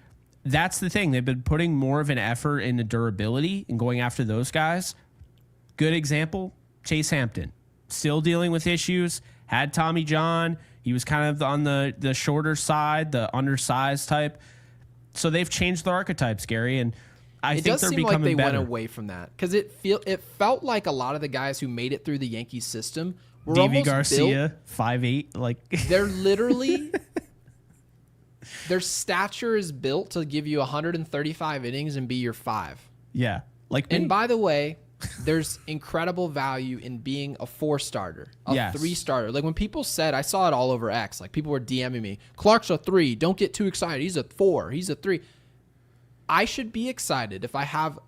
that's the thing. They've been putting more of an effort into durability and going after those guys. Good example, Chase Hampton. Still dealing with issues. Had Tommy John. He was kind of on the shorter side, the undersized type. So they've changed their archetypes, Gary, and I think they're becoming better. It does seem like they went away from that because it felt like a lot of the guys who made it through the Yankees system were Davey almost Garcia, 5'8", like they're literally their stature is built to give you 135 innings and be your 5. Yeah, like me. And by the way, there's incredible value in being a 4-starter, a 3-starter. Like when people said, I saw it all over X, like people were DMing me, Clark's a 3, don't get too excited. He's a 4, he's a 3. I should be excited if I have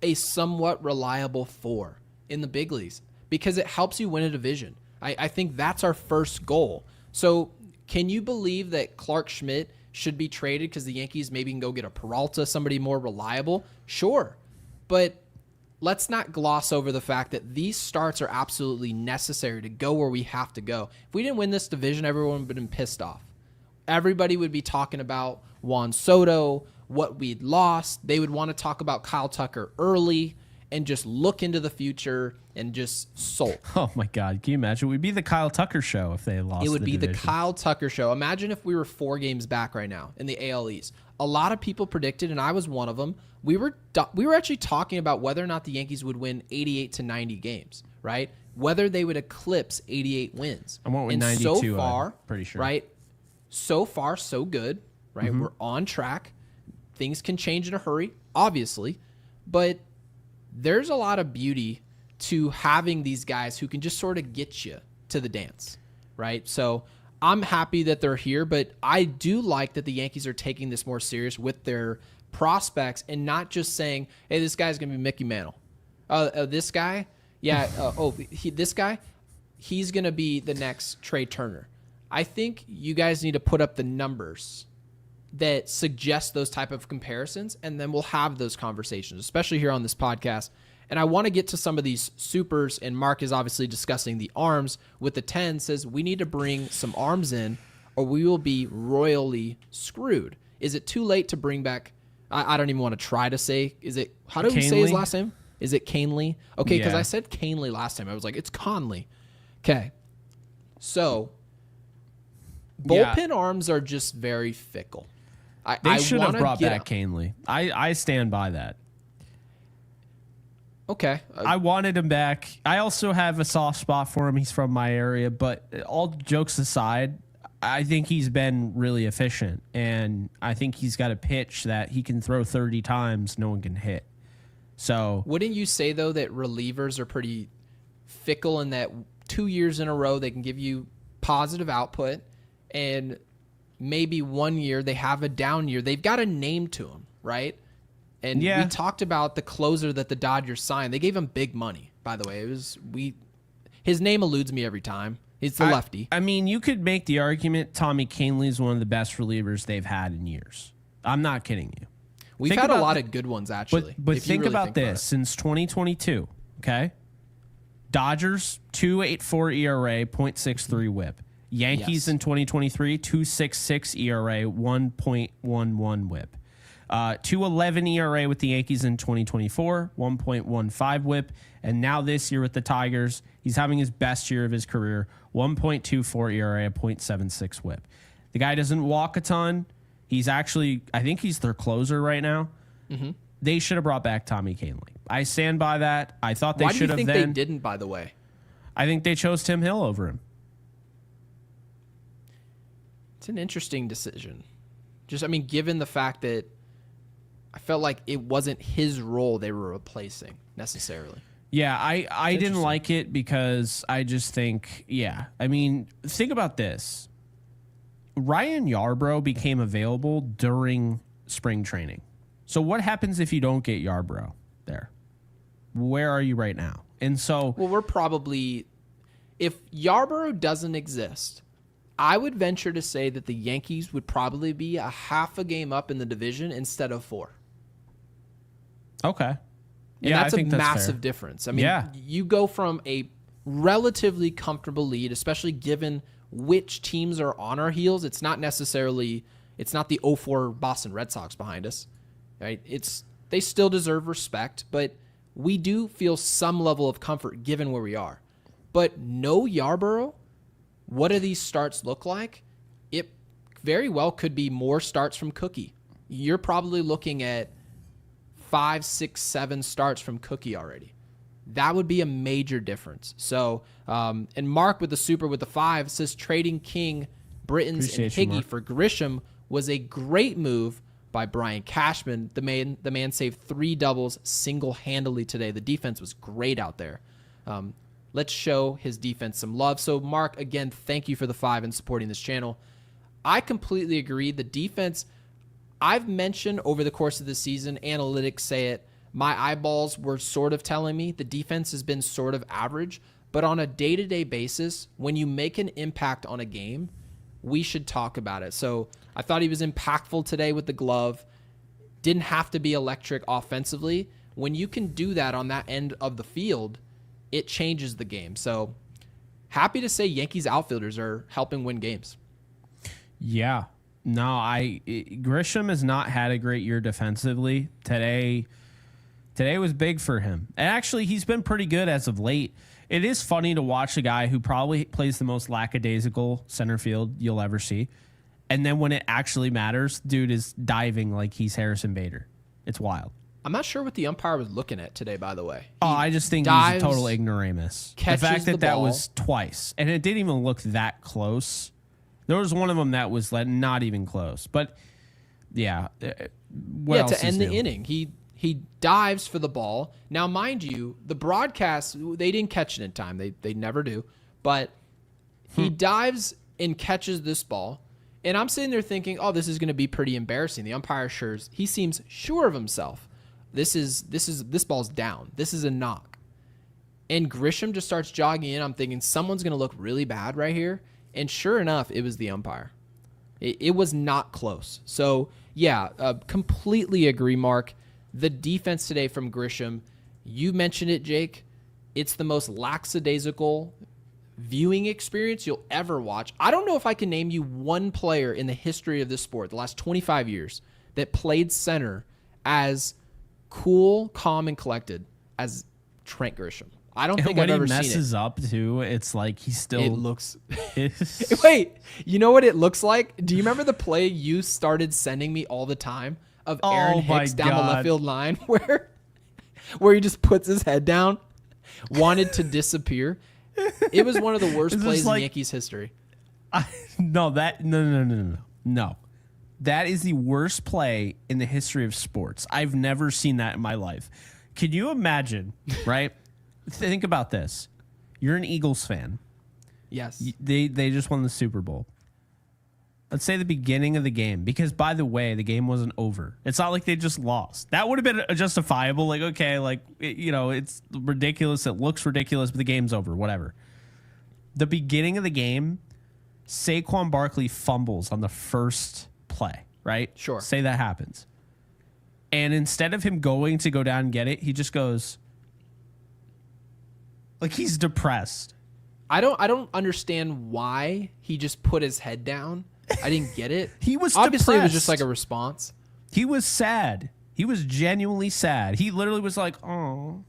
a somewhat reliable 4 in the big leagues because it helps you win a division. I think that's our first goal. So can you believe that Clarke Schmidt should be traded because the Yankees maybe can go get a Peralta, somebody more reliable? Sure. But let's not gloss over the fact that these starts are absolutely necessary to go where we have to go. If we didn't win this division, everyone would have been pissed off. Everybody would be talking about Juan Soto, what we'd lost. They would want to talk about Kyle Tucker early and just look into the future and just sulk. Oh, my God. Can you imagine? It would be the Kyle Tucker show if they lost. It would be division. the Kyle Tucker show. Imagine if we were 4 games back right now in the AL East. A lot of people predicted, and I was one of them, we were actually talking about whether or not the Yankees would win 88 to 90 games, right? Whether they would eclipse 88 wins. I went with 92, so far, pretty sure. Right? So far, so good, right? Mm-hmm. We're on track. Things can change in a hurry, obviously, but there's a lot of beauty to having these guys who can just sort of get you to the dance, right? So I'm happy that they're here, but I do like that the Yankees are taking this more serious with their prospects and not just saying, hey, this guy's going to be Mickey Mantle. This guy, Yeah. This guy, he's going to be the next Trey Turner. I think you guys need to put up the numbers that suggest those type of comparisons, and then we'll have those conversations, especially here on this podcast. And I want to get to some of these supers, and Mark is obviously discussing the arms with the 10, says we need to bring some arms in or we will be royally screwed. Is it too late to bring back, I don't even want to try to say, how do we say his last name? Is it Kahnle? Okay, because I said Kahnle last time. I was like, it's Kahnle. Okay. So, bullpen arms are just very fickle. They should have brought back Kahnle. I stand by that. Okay. I wanted him back. I also have a soft spot for him. He's from my area. But all jokes aside, I think he's been really efficient. And I think he's got a pitch that he can throw 30 times, no one can hit. So wouldn't you say, though, that relievers are pretty fickle in that 2 years in a row they can give you positive output, and maybe 1 year they have a down year? They've got a name to them, right? And we talked about the closer that the Dodgers signed. They gave him big money, by the way. His name eludes me every time. He's the lefty. I mean, you could make the argument Tommy Kahnle is one of the best relievers they've had in years. I'm not kidding you. We've had a lot of good ones, actually. But think about this. Since 2022, okay? Dodgers, 2.84 ERA, 0.63 whip. Yankees in 2023, 2.66 ERA, 1.11 whip. 2.11 ERA with the Yankees in 2024, 1.15 whip. And now this year with the Tigers, he's having his best year of his career, 1.24 ERA, 0.76 whip. The guy doesn't walk a ton. He's actually, I think he's their closer right now. Mm-hmm. They should have brought back Tommy Kahnle. I stand by that. I thought they should have. Why do you think they didn't, by the way? I think they chose Tim Hill over him. It's an interesting decision. Given the fact that I felt like it wasn't his role they were replacing necessarily. Yeah, I didn't like it because I just think, think about this. Ryan Yarbrough became available during spring training. So what happens if you don't get Yarbrough there? Where are you right now? And so... Well, we're probably... If Yarbrough doesn't exist, I would venture to say that the Yankees would probably be a half a game up in the division instead of 4. Okay. And that's a massive difference. You go from a relatively comfortable lead, especially given which teams are on our heels. It's not the 0-4 Boston Red Sox behind us, right? They still deserve respect, but we do feel some level of comfort given where we are. But no Yarbrough, what do these starts look like? It very well could be more starts from Cookie. You're probably looking at 5, 6, 7 starts from Cookie already. That would be a major difference. So, and Mark with the super with the 5 says trading King, Brittons, and Higgy for Grisham was a great move by Brian Cashman. The man saved 3 doubles single-handedly today. The defense was great out there. Let's show his defense some love. So, Mark, again, thank you for the 5 and supporting this channel. I completely agree. The defense, I've mentioned over the course of the season, analytics say it, my eyeballs were sort of telling me the defense has been sort of average, but on a day-to-day basis, when you make an impact on a game, we should talk about it. So I thought he was impactful today with the glove. Didn't have to be electric offensively. When you can do that on that end of the field, it changes the game. So happy to say Yankees outfielders are helping win games. Yeah. No, Grisham has not had a great year defensively. Today was big for him. And actually, he's been pretty good as of late. It is funny to watch a guy who probably plays the most lackadaisical center field you'll ever see. And then when it actually matters, dude is diving like he's Harrison Bader. It's wild. I'm not sure what the umpire was looking at today, by the way. I just think he's a total ignoramus. The fact that was twice, and it didn't even look that close. There was one of them that was not even close. But, yeah. To end the inning, he dives for the ball. Now, mind you, the broadcast, they didn't catch it in time. They never do. But he dives and catches this ball. And I'm sitting there thinking, oh, this is going to be pretty embarrassing. The umpire he seems sure of himself. This ball's down. This is a knock. And Grisham just starts jogging in. I'm thinking someone's going to look really bad right here. And sure enough, it was the umpire. It was not close. So, yeah, completely agree, Mark. The defense today from Grisham, you mentioned it, Jake. It's the most lackadaisical viewing experience you'll ever watch. I don't know if I can name you one player in the history of this sport, the last 25 years, that played center as cool, calm, and collected as Trent Grisham. I don't think I've ever seen it. When he messes up, too, it's like he still... It looks... Wait, you know what it looks like? Do you remember the play you started sending me all the time of Aaron Hicks down the left field line where he just puts his head down, wanted to disappear? It was one of the worst plays in Yankees history. No. That is the worst play in the history of sports. I've never seen that in my life. Can you imagine, right? Think about this. You're an Eagles fan. Yes. They just won the Super Bowl. Let's say the beginning of the game, because by the way, the game wasn't over. It's not like they just lost. That would have been justifiable. Like, okay, like, it's ridiculous. It looks ridiculous, but the game's over, whatever. The beginning of the game, Saquon Barkley fumbles on the first play, right? Sure. Say that happens. And instead of him going to go down and get it, he just goes, like, he's depressed. I don't understand why he just put his head down. I didn't get it. He was obviously depressed. It was just like a response. He was sad. He was genuinely sad. He literally was like, "Oh."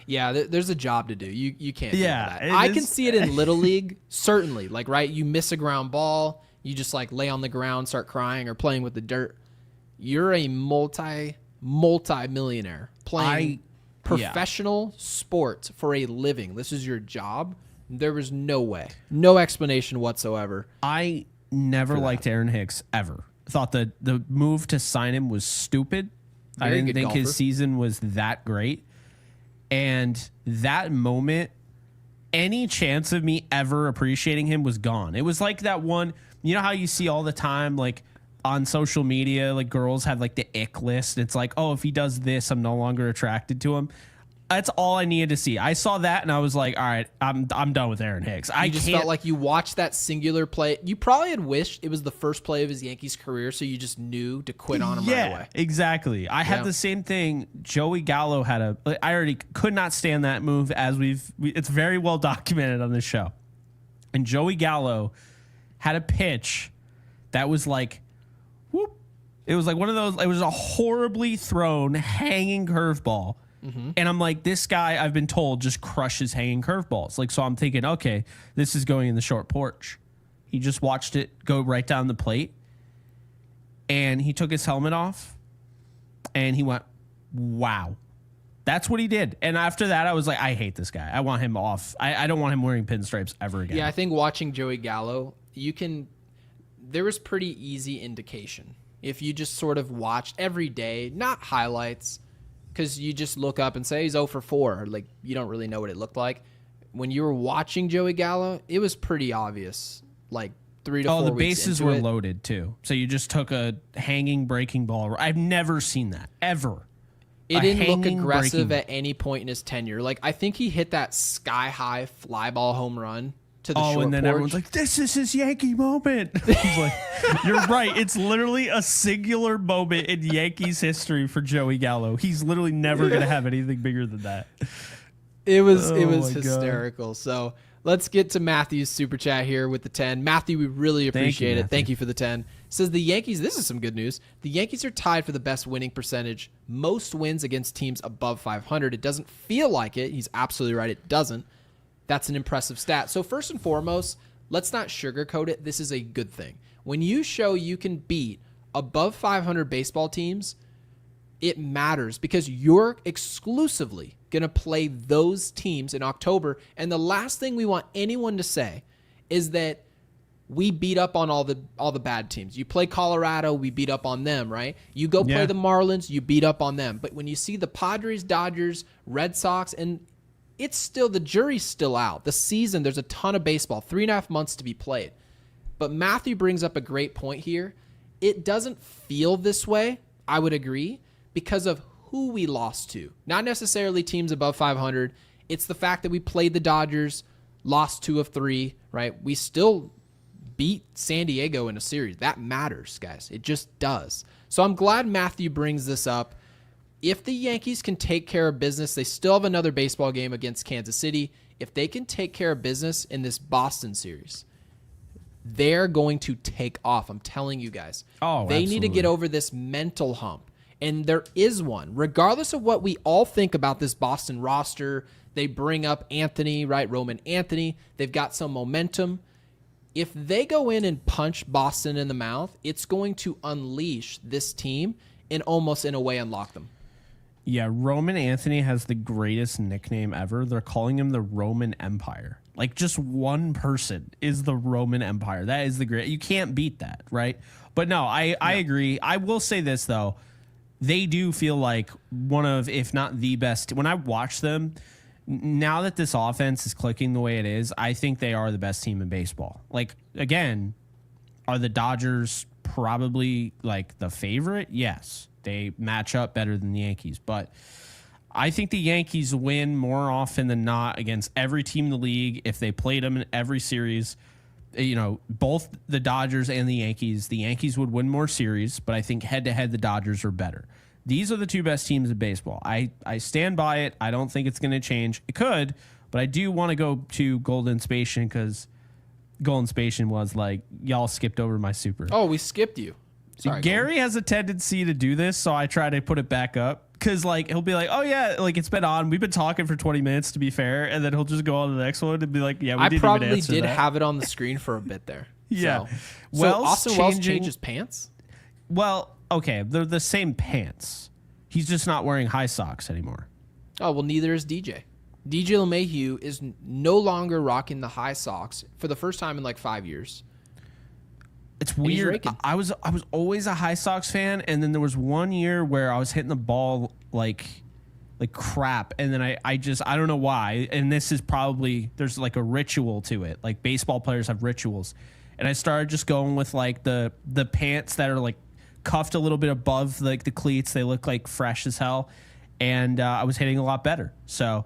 Yeah, there's a job to do. You can't do that. I can see it in Little League, certainly. Like, right, you miss a ground ball, you just like lay on the ground, start crying or playing with the dirt. You're a multi-millionaire playing professional sports for a living. This is your job. There was no way, no explanation whatsoever. I never liked Aaron Hicks ever. Thought the move to sign him was stupid. I didn't think his season was that great. And that moment, any chance of me ever appreciating him was gone. It was like that one, you know how you see all the time, like on social media, like girls have like the ick list. It's like, oh, if he does this, I'm no longer attracted to him. That's all I needed to see. I saw that and I was like, all right, I'm done with Aaron Hicks. I just felt like you watched that singular play. You probably had wished it was the first play of his Yankees career, so you just knew to quit on him right away. Exactly. I had the same thing. Joey Gallo had I already could not stand that move, as it's very well documented on this show. And Joey Gallo had a pitch that was like, whoop. It was like one of those, it was a horribly thrown hanging curveball. Mm-hmm. And I'm like, this guy, I've been told, just crushes hanging curveballs. Like, so I'm thinking, okay, this is going in the short porch. He just watched it go right down the plate. And he took his helmet off. And he went, wow. That's what he did. And after that, I was like, I hate this guy. I want him off. I don't want him wearing pinstripes ever again. Yeah, I think watching Joey Gallo, there was pretty easy indication. If you just sort of watched every day, not highlights, because you just look up and say he's 0 for 4. Like, you don't really know what it looked like. When you were watching Joey Gallo, it was pretty obvious. Like 3 to 4 weeks into it. Oh, the bases were loaded too. So you just took a hanging breaking ball. I've never seen that ever. It didn't look aggressive at any point in his tenure. Like, I think he hit that sky high fly ball home run to the short porch. And then everyone's like, this is his Yankee moment. I was like, you're right. It's literally a singular moment in Yankees history for Joey Gallo. He's literally never going to have anything bigger than that. It was hysterical. God. So let's get to Matthew's super chat here with the 10. Matthew, we really appreciate it. Thank you for the 10. Says the Yankees, this is some good news. The Yankees are tied for the best winning percentage, most wins against teams above 500. It doesn't feel like it. He's absolutely right. It doesn't. That's an impressive stat. So first and foremost, let's not sugarcoat it. This is a good thing. When you show you can beat above 500 baseball teams, it matters because you're exclusively going to play those teams in October. And the last thing we want anyone to say is that we beat up on all the bad teams. You play Colorado, we beat up on them, right? You go play the Marlins, you beat up on them. But when you see the Padres, Dodgers, Red Sox, and it's still, the jury's still out. The season, there's a ton of baseball, 3.5 months to be played. But Matthew brings up a great point here. It doesn't feel this way, I would agree, because of who we lost to. Not necessarily teams above 500. It's the fact that we played the Dodgers, lost 2 of 3, right? We still beat San Diego in a series. That matters, guys. It just does. So I'm glad Matthew brings this up. If the Yankees can take care of business, they still have another baseball game against Kansas City. If they can take care of business in this Boston series, they're going to take off. I'm telling you guys. Oh, they need to get over this mental hump. And there is one. Regardless of what we all think about this Boston roster, they bring up Anthony, right? Roman Anthony. They've got some momentum. If they go in and punch Boston in the mouth, it's going to unleash this team and almost in a way unlock them. Yeah, Roman Anthony has the greatest nickname ever. They're calling him the Roman Empire. Like, just one person is the Roman Empire. That is the great. You can't beat that, right? But no, I agree. I will say this, though. They do feel like one of, if not the best. When I watch them, now that this offense is clicking the way it is, I think they are the best team in baseball. Like, again, are the Dodgers probably like the favorite? Yes. They match up better than the Yankees, but I think the Yankees win more often than not against every team in the league if they played them in every series. You know, both the Dodgers and the Yankees would win more series, but I think head-to-head the Dodgers are better. These are the two best teams in baseball. I stand by it. I don't think it's going to change. It could, but I do want to go to Golden Spation because Golden Spation was like, y'all skipped over my super. Oh, we skipped you. Sorry, Gary has a tendency to do this, so I try to put it back up because, like, he'll be like, "Oh yeah, like it's been on. We've been talking for 20 minutes, to be fair," and then he'll just go on to the next one and be like, "Yeah, we didn't even answer that." I probably did have it on the screen for a bit there. Yeah. So Austin Wells changes pants. Well, okay, they're the same pants. He's just not wearing high socks anymore. Oh well, neither is DJ. DJ LeMahieu is no longer rocking the high socks for the first time in like 5 years. It's weird. I was always a High Sox fan, and then there was one year where I was hitting the ball like crap, and then I don't know why. And this is probably, there's like a ritual to it. Like baseball players have rituals, and I started just going with like the pants that are like cuffed a little bit above like the cleats. They look like fresh as hell, and I was hitting a lot better. So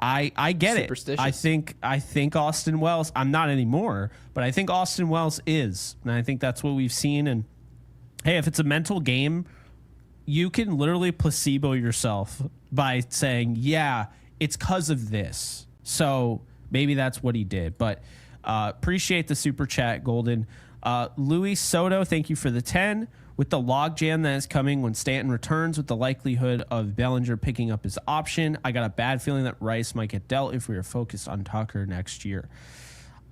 I get it. I think Austin Wells, I'm not anymore, but I think Austin Wells is. And I think that's what we've seen. And hey, if it's a mental game, you can literally placebo yourself by saying, yeah, it's because of this. So maybe that's what he did. But appreciate the super chat, Golden. Luis Soto, thank you for the 10. With the logjam that is coming when Stanton returns, with the likelihood of Bellinger picking up his option, I got a bad feeling that Rice might get dealt if we are focused on Tucker next year.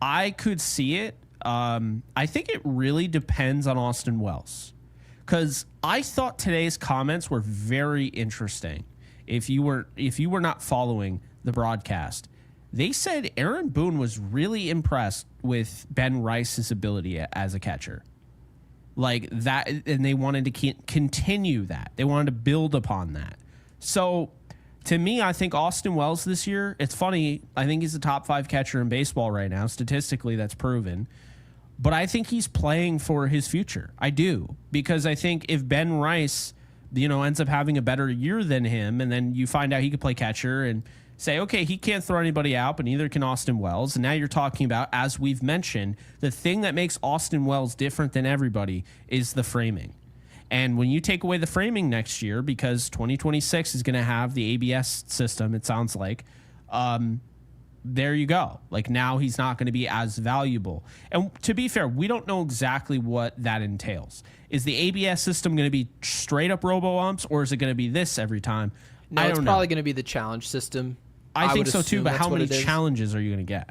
I could see it. I think it really depends on Austin Wells, because I thought today's comments were very interesting. If you were not following the broadcast, they said Aaron Boone was really impressed with Ben Rice's ability as a catcher. Like that, and they wanted to continue that. They wanted to build upon that. So, to me, I think Austin Wells this year, it's funny, I think he's the top 5 catcher in baseball right now. Statistically, that's proven. But I think he's playing for his future. I do. Because I think if Ben Rice, ends up having a better year than him, and then you find out he could play catcher and say, okay, he can't throw anybody out, but neither can Austin Wells. And now you're talking about, as we've mentioned, the thing that makes Austin Wells different than everybody is the framing. And when you take away the framing next year, because 2026 is going to have the ABS system, it sounds like, there you go. Like now he's not going to be as valuable. And to be fair, we don't know exactly what that entails. Is the ABS system going to be straight up robo-umps, or is it going to be this every time? No, it's probably going to be the challenge system. I think so too, but how many challenges are you going to get?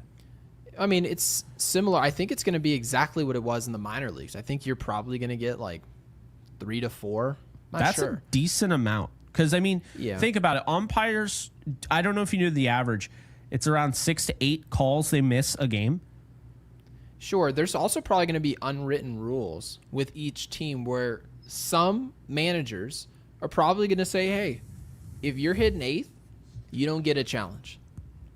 I mean, it's similar. I think it's going to be exactly what it was in the minor leagues. I think you're probably going to get like 3 to 4. That's a decent amount. Because, I mean, think about it. Umpires, I don't know if you knew the average. It's around 6 to 8 calls they miss a game. Sure. There's also probably going to be unwritten rules with each team where some managers are probably going to say, hey, if you're hitting 8th, you don't get a challenge.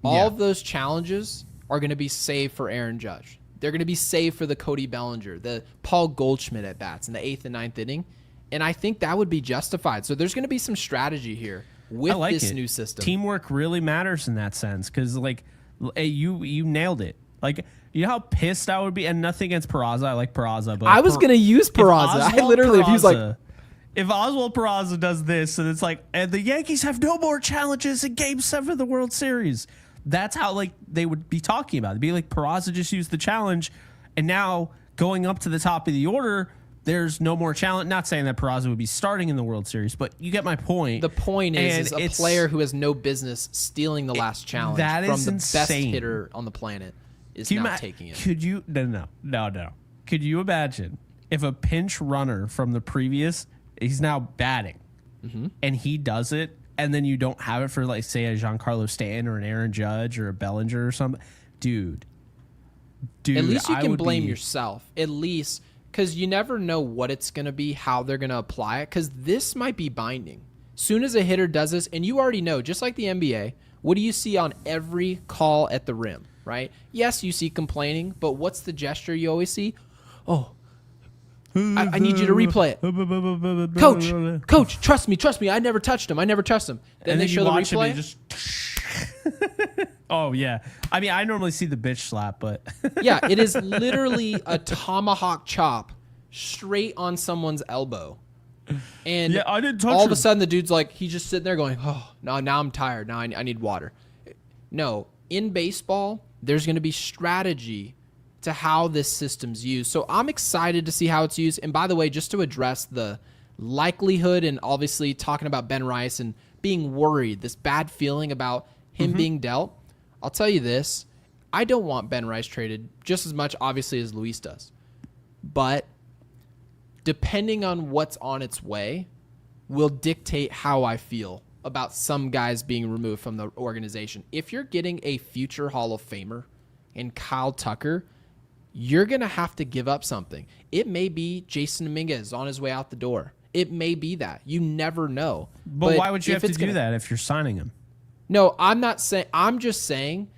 All of those challenges are going to be saved for Aaron Judge. They're going to be saved for the Cody Bellinger, the Paul Goldschmidt at bats in the 8th and 9th inning. And I think that would be justified. So there's going to be some strategy here with this new system. Teamwork really matters in that sense because, like, you nailed it. Like, you know how pissed I would be, and nothing against Peraza. I like Peraza, but I was gonna use Peraza. I literally, if he was like, if Oswald Peraza does this, and it's like, and the Yankees have no more challenges in Game 7 of the World Series. That's how, like, they would be talking about it. It'd be like Peraza just used the challenge, and now going up to the top of the order, there's no more challenge. Not saying that Peraza would be starting in the World Series, but you get my point. The point is a player who has no business stealing the last challenge from the best hitter on the planet is not taking it. Could you? No. Could you imagine if a pinch runner from the previous, he's now batting, and he does it, and then you don't have it for, like, say, a Giancarlo Stanton or an Aaron Judge or a Bellinger or something? Dude. At least you can blame yourself. At least, because you never know what it's going to be, how they're going to apply it, because this might be binding. Soon as a hitter does this, and you already know, just like the NBA, what do you see on every call at the rim, right? Yes, you see complaining, but what's the gesture you always see? Oh, I need you to replay it. Coach, trust me. I never touched him. Then they show the replay. Oh, yeah. I mean, I normally see the bitch slap, but... Yeah, it is literally a tomahawk chop straight on someone's elbow. And yeah, I didn't touch all him. of a sudden, the dude's like, he's just sitting there going, oh, now I'm tired. Now I need water. No, in baseball, there's going to be strategy to how this system's used. So I'm excited to see how it's used. And by the way, just to address the likelihood and obviously talking about Ben Rice and being worried, this bad feeling about him being dealt, I'll tell you this. I don't want Ben Rice traded just as much, obviously, as Luis does. But depending on what's on its way will dictate how I feel about some guys being removed from the organization. If you're getting a future Hall of Famer in Kyle Tucker, you're going to have to give up something. It may be Jason Dominguez on his way out the door. It may be that. You never know. But why would you have to do that if you're signing him? No, I'm not saying. I'm just saying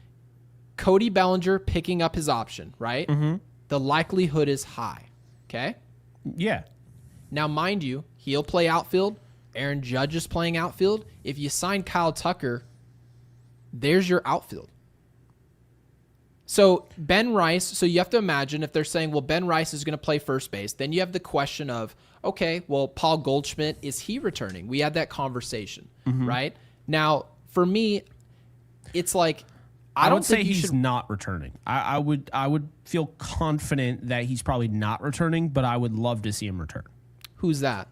Cody Bellinger picking up his option, right? The likelihood is high. Okay? Yeah. Now, mind you, he'll play outfield. Aaron Judge is playing outfield. If you sign Kyle Tucker, there's your outfield. So Ben Rice, so you have to imagine if they're saying, well, Ben Rice is going to play first base, then you have the question of, okay, well, Paul Goldschmidt, is he returning? We had that conversation, right? Now, for me, it's like, I don't think he's not returning. I would feel confident that he's probably not returning, but I would love to see him return. Who's that?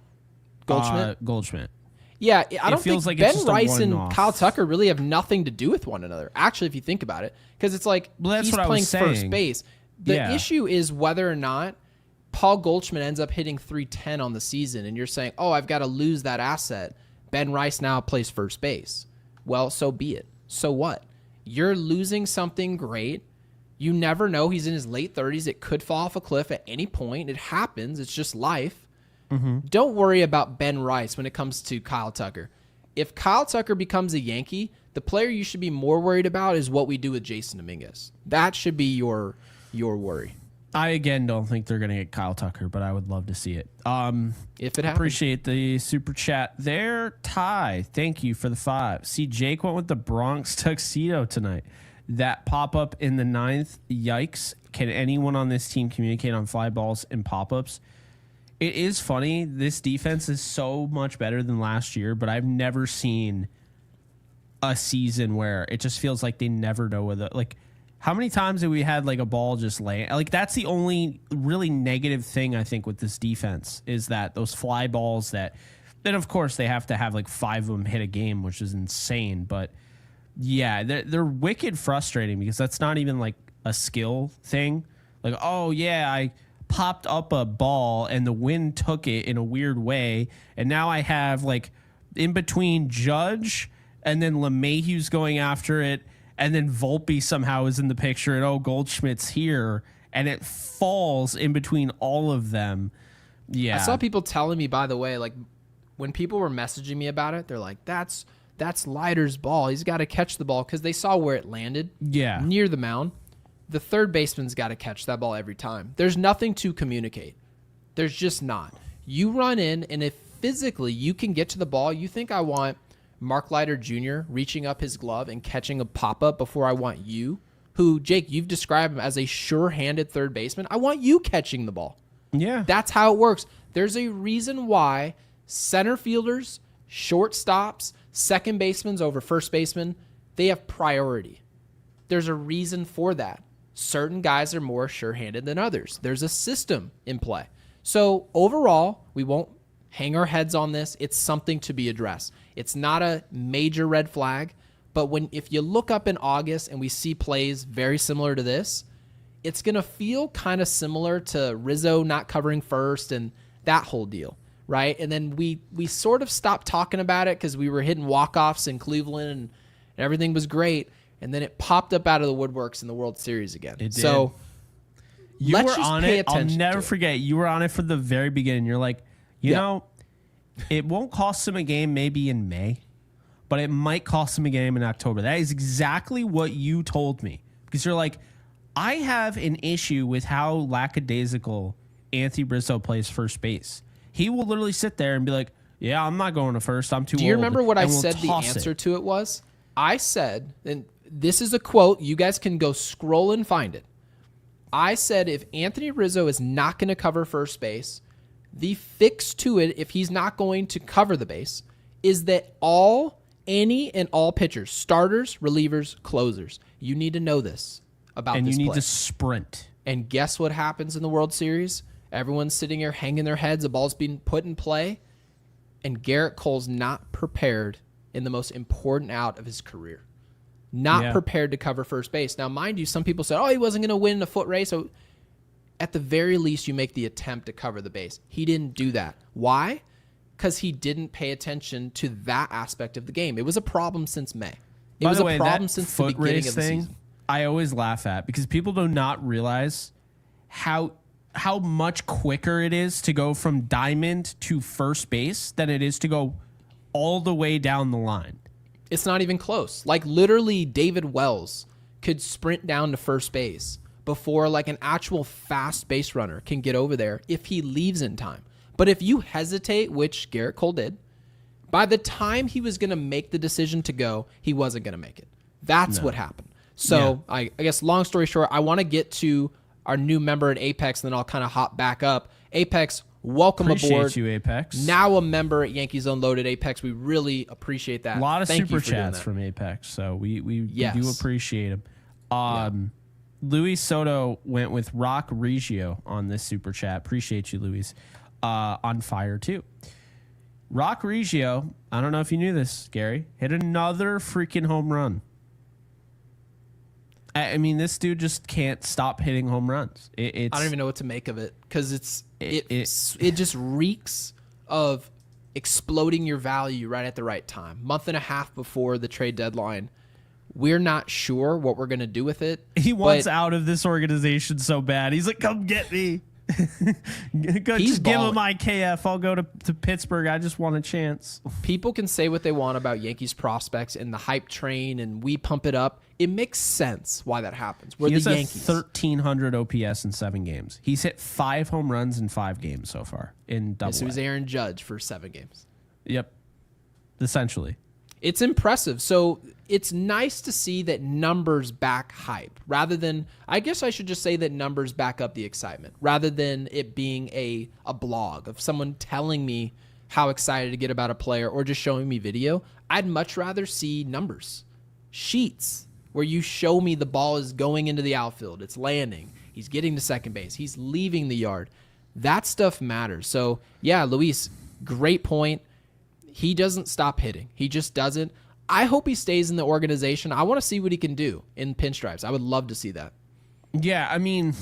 Goldschmidt? Goldschmidt. Yeah, I don't think like Ben Rice and Kyle Tucker really have nothing to do with one another. Actually, if you think about it, because it's like he's playing first base. The issue is whether or not Paul Goldschmidt ends up hitting 310 on the season, and you're saying, oh, I've got to lose that asset. Ben Rice now plays first base. Well, so be it. So what? You're losing something great. You never know. He's in his late 30s. It could fall off a cliff at any point. It happens. It's just life. Don't worry about Ben Rice when it comes to Kyle Tucker. If Kyle Tucker becomes a Yankee, the player you should be more worried about is what we do with Jason Dominguez. That should be your worry. I, again, don't think they're going to get Kyle Tucker, but I would love to see it. If it happens. Appreciate the super chat there. Ty, thank you for the 5. See, Jake went with the Bronx tuxedo tonight. That pop-up in the 9th, yikes. Can anyone on this team communicate on fly balls and pop-ups? It is funny. This defense is so much better than last year, but I've never seen a season where it just feels like they never know whether, like, how many times have we had like a ball just lay? Like, that's the only really negative thing I think with this defense is that those fly balls that, then of course they have to have like 5 of them hit a game, which is insane. But yeah, they're wicked frustrating because that's not even like a skill thing. Like, oh yeah, I popped up a ball and the wind took it in a weird way, and now I have like in between Judge and then LeMahieu's going after it, and then Volpe somehow is in the picture, and Goldschmidt's here, and it falls in between all of them. Yeah, I saw people telling me, by the way, like when people were messaging me about it, they're like, that's Leiter's ball. He's got to catch the ball because they saw where it landed. Yeah, near the mound. The third baseman's got to catch that ball every time. There's nothing to communicate. There's just not. You run in, and if physically you can get to the ball, you think I want Mark Leiter Jr. reaching up his glove and catching a pop-up before I want you, who, Jake, you've described him as a sure-handed third baseman. I want you catching the ball. Yeah. That's how it works. There's a reason why center fielders, shortstops, second basemen over first baseman, they have priority. There's a reason for that. Certain guys are more sure-handed than others. There's a system in play. So overall, we won't hang our heads on this. It's something to be addressed. It's not a major red flag, but if you look up in August and we see plays very similar to this, it's going to feel kind of similar to Rizzo not covering first and that whole deal, right? And then we sort of stopped talking about it because we were hitting walk-offs in Cleveland and everything was great. And then it popped up out of the woodworks in the World Series again. It did. So you let's were just on pay it. I'll attention never to it. forget. You were on it from the very beginning. You're like, you know, it won't cost him a game maybe in May, but it might cost him a game in October. That is exactly what you told me. Because you're like, I have an issue with how lackadaisical Anthony Rizzo plays first base. He will literally sit there and be like, yeah, I'm not going to first. I'm too old. Do you remember what I and we'll said the toss answer it. to it was? I said, and this is a quote. You guys can go scroll and find it. I said if Anthony Rizzo is not going to cover first base, the fix to it, if he's not going to cover the base, is that any and all pitchers, starters, relievers, closers, you need to know this about And this you need play. to sprint. And guess what happens in the World Series? Everyone's sitting here hanging their heads. The ball's being put in play. And Garrett Cole's not prepared in the most important out of his career. Not prepared to cover first base. Now, mind you, some people said, he wasn't going to win a foot race. So at the very least, you make the attempt to cover the base. He didn't do that. Why? Because he didn't pay attention to that aspect of the game. It was a problem since May. It was a problem since the beginning of the season. I always laugh at because people do not realize how much quicker it is to go from diamond to first base than it is to go all the way down the line. It's not even close. Like literally David Wells could sprint down to first base before like an actual fast base runner can get over there if he leaves in time. But if you hesitate, which Garrett Cole did, by the time he was going to make the decision to go, he wasn't going to make it. That's what happened. So I guess long story short, I want to get to our new member at Apex, and then I'll kind of hop back up. Apex, welcome aboard. Appreciate you, Apex. Now a member at Yankees Unloaded. Apex, we really appreciate that. A lot of Thank you super for doing chats that. from Apex, so we Yes. do appreciate them. Luis Soto went with Rock Reggio on this super chat. Appreciate you, Luis. On fire, too. Rock Reggio, I don't know if you knew this, Gary, hit another freaking home run. I mean, this dude just can't stop hitting home runs. I don't even know what to make of it because it just reeks of exploding your value right at the right time. Month and a half before the trade deadline, we're not sure what we're going to do with it. He wants out of this organization so bad. He's like, come get me. Just give him my KF. I'll go to Pittsburgh. I just want a chance. People can say what they want about Yankees prospects and the hype train, and we pump it up. It makes sense why that happens. We're He has the a Yankees. 1,300 OPS in 7 games. He's hit 5 home runs in 5 games so far in Double. So he's Aaron Judge for 7 games. Yep, essentially. It's impressive. So it's nice to see that numbers back hype rather than, I guess I should just say that numbers back up the excitement rather than it being a blog of someone telling me how excited to get about a player or just showing me video. I'd much rather see numbers, sheets where you show me the ball is going into the outfield. It's landing. He's getting to second base. He's leaving the yard. That stuff matters. So yeah, Luis, great point. He doesn't stop hitting. He just doesn't. I hope he stays in the organization. I want to see what he can do in pinstripes. I would love to see that. Yeah, I mean,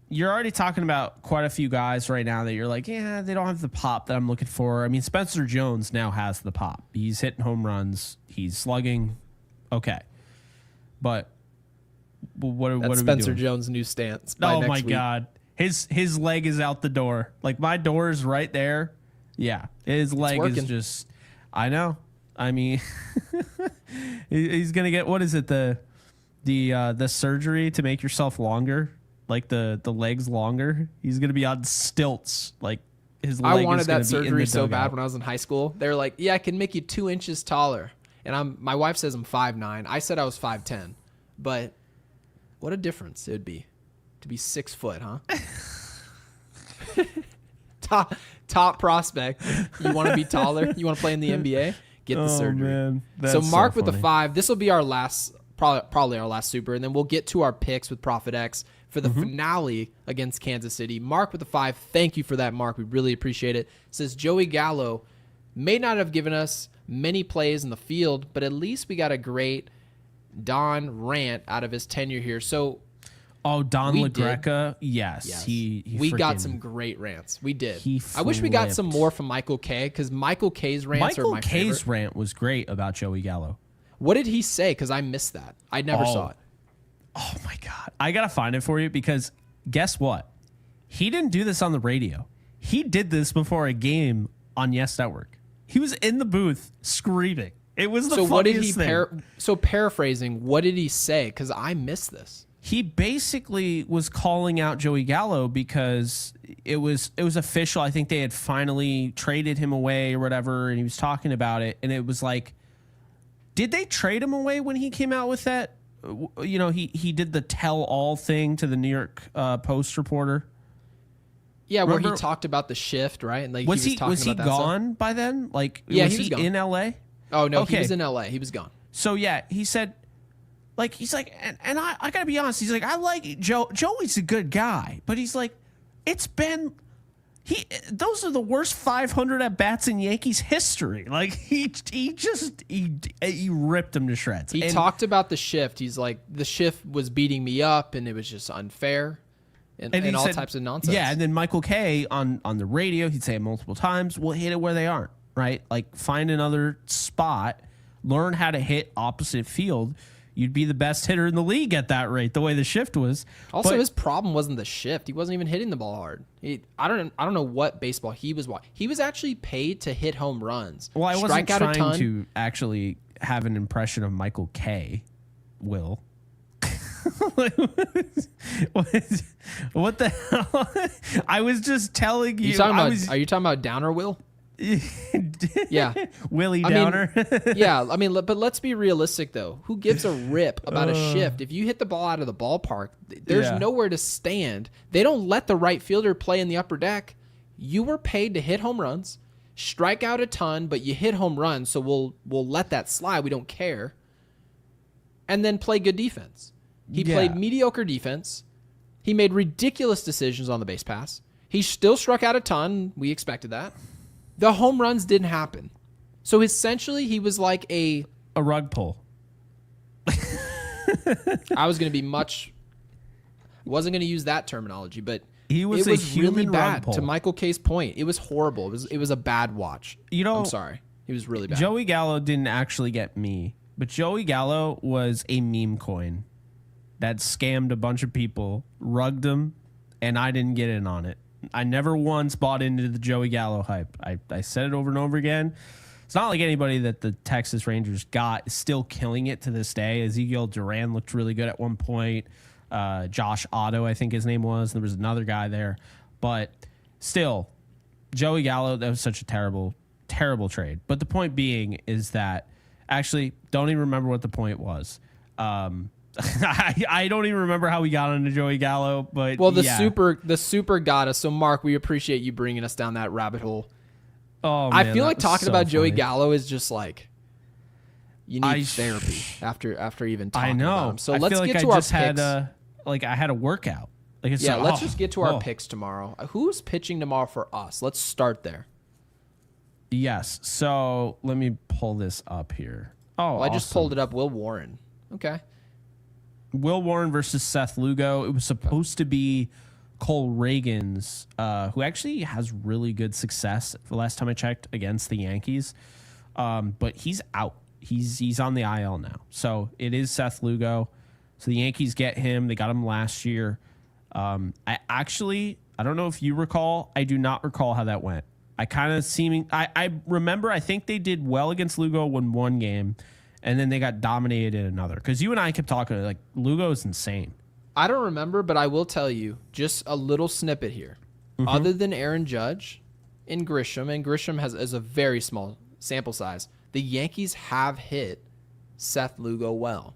you're already talking about quite a few guys right now that you're like, yeah, they don't have the pop that I'm looking for. I mean, Spencer Jones now has the pop. He's hitting home runs. He's slugging. Okay. But what are we doing? Spencer Jones' new stance. Oh, my God. His leg is out the door. Like, my door is right there. Yeah, his leg is just... I know. I mean, he's gonna get, what is it, the surgery to make yourself longer, like the legs longer. He's gonna be on stilts, like his leg. I wanted is that gonna be in surgery the so dugout. bad when I was in high school. They were like, "Yeah, I can make you 2 inches taller." And my wife says I'm 5'9". I said I was 5'10", but what a difference it would be to be 6 foot, huh? top prospect. You want to be taller? You want to play in the NBA? Get the surgery. Man. So Mark with the 5. This will be our last, probably our last super, and then we'll get to our picks with Prophet X for the finale against Kansas City. Mark with the 5. Thank you for that, Mark. We really appreciate it. Says Joey Gallo may not have given us many plays in the field, but at least we got a great Don rant out of his tenure here. So, Don LaGreca, yes. We got some great rants. We did. I wish we got some more from Michael K, because Michael K's rants are my favorite. Michael K's rant was great about Joey Gallo. What did he say? Because I missed that. I never saw it. Oh, my God. I got to find it for you, because guess what? He didn't do this on the radio. He did this before a game on Yes Network. He was in the booth screaming. It was the funniest thing. So paraphrasing, what did he say? Because I missed this. He basically was calling out Joey Gallo because it was official. I think they had finally traded him away or whatever, and he was talking about it. And it was like, did they trade him away when he came out with that? You know, he did the tell-all thing to the New York Post reporter. Yeah, where he talked about the shift, right? And like was he gone by then? Like, yeah, was he in LA? Oh no, he was in LA. He was gone. So yeah, he said, like, he's like, and I gotta be honest. He's like, I like Joey's a good guy, but he's like, it's been those are the worst 500 at bats in Yankees history. Like he ripped him to shreds. He talked about the shift. He's like, the shift was beating me up, and it was just unfair. And all types of nonsense. Yeah, and then Michael K on the radio, he'd say it multiple times, we'll hit it where they aren't, right? Like, find another spot, learn how to hit opposite field. You'd be the best hitter in the league at that rate, the way the shift was. Also, his problem wasn't the shift. He wasn't even hitting the ball hard. I don't know what baseball he was watching. He was actually paid to hit home runs. Well, I wasn't trying to actually have an impression of Michael K, Will. What the hell? I was just telling you. Are you talking about Downer Will? Yeah, Willie Downer. Yeah, I mean, but let's be realistic though. Who gives a rip about a shift? If you hit the ball out of the ballpark, there's nowhere to stand. They don't let the right fielder play in the upper deck. You were paid to hit home runs, strike out a ton, but you hit home runs, so we'll let that slide. We don't care. And then play good defense. He played mediocre defense. He made ridiculous decisions on the base pass. He still struck out a ton. We expected that. The home runs didn't happen. So essentially, he was like a rug pull. I was going to be wasn't going to use that terminology, but it was really bad. To Michael K's point, it was horrible. It was a bad watch. You know, I'm sorry. It was really bad. Joey Gallo didn't actually get me, but Joey Gallo was a meme coin that scammed a bunch of people, rugged them, and I didn't get in on it. I never once bought into the Joey Gallo hype. I said it over and over again. It's not like anybody that the Texas Rangers got is still killing it to this day. Ezekiel Duran looked really good at one point. Josh Otto, I think his name was. There was another guy there. But still, Joey Gallo, that was such a terrible, terrible trade. But the point being is that, actually, don't even remember what the point was. I don't even remember how we got into Joey Gallo, but the super got us. So Mark, we appreciate you bringing us down that rabbit hole. Oh, man, I feel like talking about Joey Gallo is just like you need therapy after even talking about him. So let's get to our picks. I had a workout. Let's just get to our picks tomorrow. Who's pitching tomorrow for us? Let's start there. Yes. So let me pull this up here. I just pulled it up. Will Warren. Okay. Will Warren versus Seth Lugo. It was supposed to be Cole Reagans, who actually has really good success the last time I checked against the Yankees. But he's out. He's on the IL now. So it is Seth Lugo. So the Yankees get him. They got him last year. I don't know if you recall. I do not recall how that went. I remember, I think they did well against Lugo in one game, and then they got dominated in another. Because you and I kept talking, like, Lugo is insane. I don't remember, but I will tell you just a little snippet here. Mm-hmm. Other than Aaron Judge and Grisham has a very small sample size, The Yankees have hit Seth Lugo well.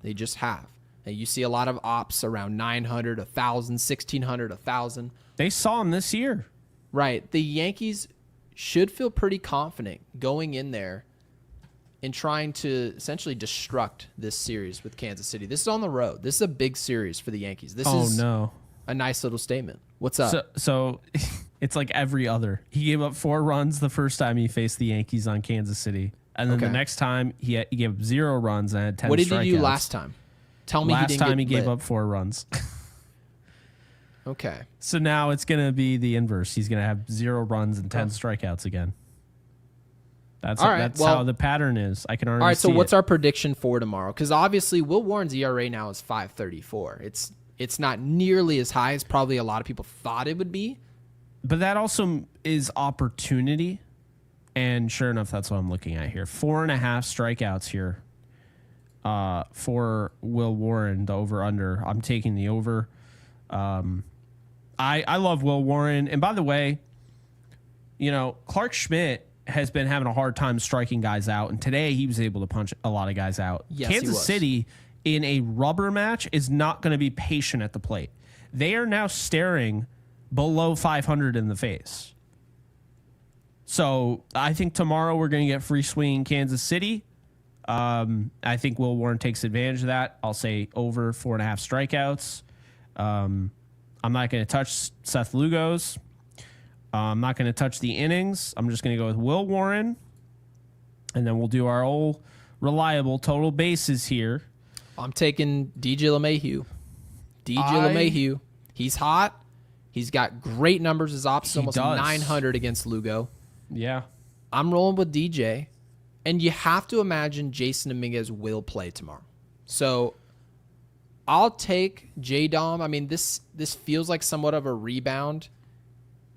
They just have. And you see a lot of ops around 900, 1,000, 1,600, 1,000. They saw him this year. Right. The Yankees should feel pretty confident going in there and trying to essentially destruct this series with Kansas City. This is on the road. This is a big series for the Yankees. This is a nice little statement. What's up? So it's like every other. He gave up 4 runs the first time he faced the Yankees on Kansas City. And then the next time he gave up 0 runs and had 10 strikeouts. What did he do last time? Tell me last time he gave up 4 runs. Okay. So now it's going to be the inverse. He's going to have 0 runs and 10 strikeouts again. That's how the pattern is. I can already see it. All right, so what's our prediction for tomorrow? Because obviously Will Warren's ERA now is 5.34. It's not nearly as high as probably a lot of people thought it would be. But that also is opportunity. And sure enough, that's what I'm looking at here. 4.5 strikeouts here for Will Warren, the over-under. I'm taking the over. I love Will Warren. And by the way, Clarke Schmidt has been having a hard time striking guys out. And today he was able to punch a lot of guys out. Yes, Kansas City in a rubber match is not going to be patient at the plate. They are now staring below 500 in the face. So I think tomorrow we're going to get free swinging Kansas City. I think Will Warren takes advantage of that. I'll say over 4.5 strikeouts. I'm not going to touch Seth Lugo's. I'm not going to touch the innings. I'm just going to go with Will Warren. And then we'll do our old reliable total bases here. I'm taking DJ LeMahieu. LeMahieu. He's hot. He's got great numbers. His ops is almost 900 against Lugo. Yeah. I'm rolling with DJ. And you have to imagine Jason Dominguez will play tomorrow. So I'll take J-Dom. I mean, this feels like somewhat of a rebound.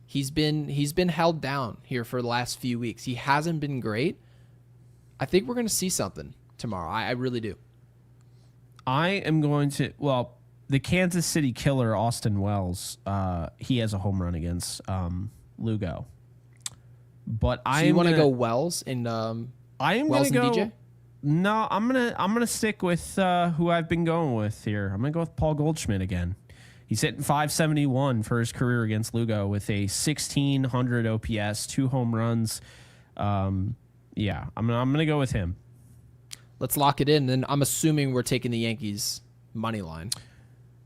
He's been held down here for the last few weeks. He hasn't been great. I think we're going to see something tomorrow. I really do. I am going to, the Kansas City killer, Austin Wells, he has a home run against Lugo. But you want to go Wells and I am Wells gonna and go, DJ? No, I'm gonna stick with who I've been going with here. I'm gonna go with Paul Goldschmidt again. He's hitting 571 for his career against Lugo with a 1,600 OPS, 2 home runs. I'm gonna go with him. Let's lock it in. Then I'm assuming we're taking the Yankees money line.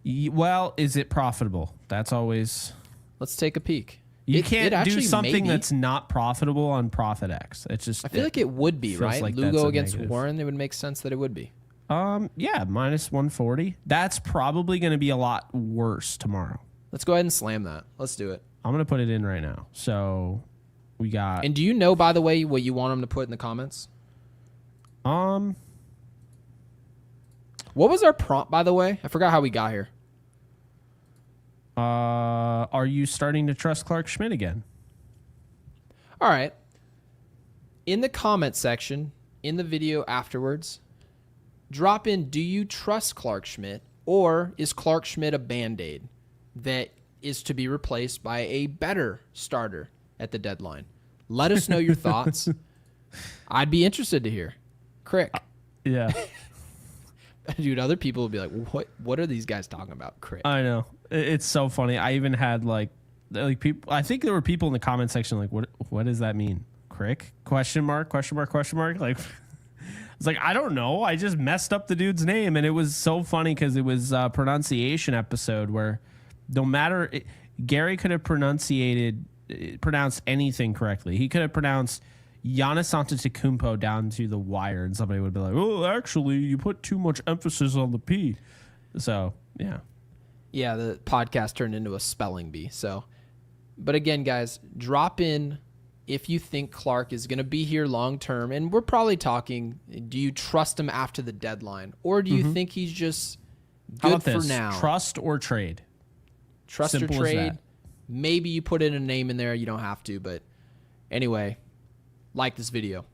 Well, is it profitable? That's always. Let's take a peek. You can't do something that's not profitable on Profit X. It's just. I feel like it would be, right? Like Lugo against Warren, it would make sense that it would be. Yeah, minus 140. That's probably going to be a lot worse tomorrow. Let's go ahead and slam that. Let's do it. I'm going to put it in right now. So we got. And do you know, by the way, what you want them to put in the comments? What was our prompt, by the way? I forgot how we got here. Are you starting to trust Clarke Schmidt again? All right. In the comment section, in the video afterwards, drop in, do you trust Clarke Schmidt, or is Clarke Schmidt a Band-Aid that is to be replaced by a better starter at the deadline? Let us know your thoughts. I'd be interested to hear. Crick. Yeah. Dude, other people would be like, what are these guys talking about? Crick. I know. It's so funny. I even had like people. I think there were people in the comment section like, what does that mean? Crick? Question mark? Like, I was like, I don't know. I just messed up the dude's name. And it was so funny because it was a pronunciation episode where no matter, Gary could have pronounced anything correctly. He could have pronounced Giannis Antetokounmpo down to the wire, and somebody would be like, oh, actually, you put too much emphasis on the P. So, yeah. Yeah, the podcast turned into a spelling bee. So, but again, guys, drop in if you think Clarke is going to be here long term. And we're probably talking, do you trust him after the deadline? Or do you think he's just good for now? Trust or trade? Trust Simple or trade. Maybe you put in a name in there. You don't have to. But anyway, like this video.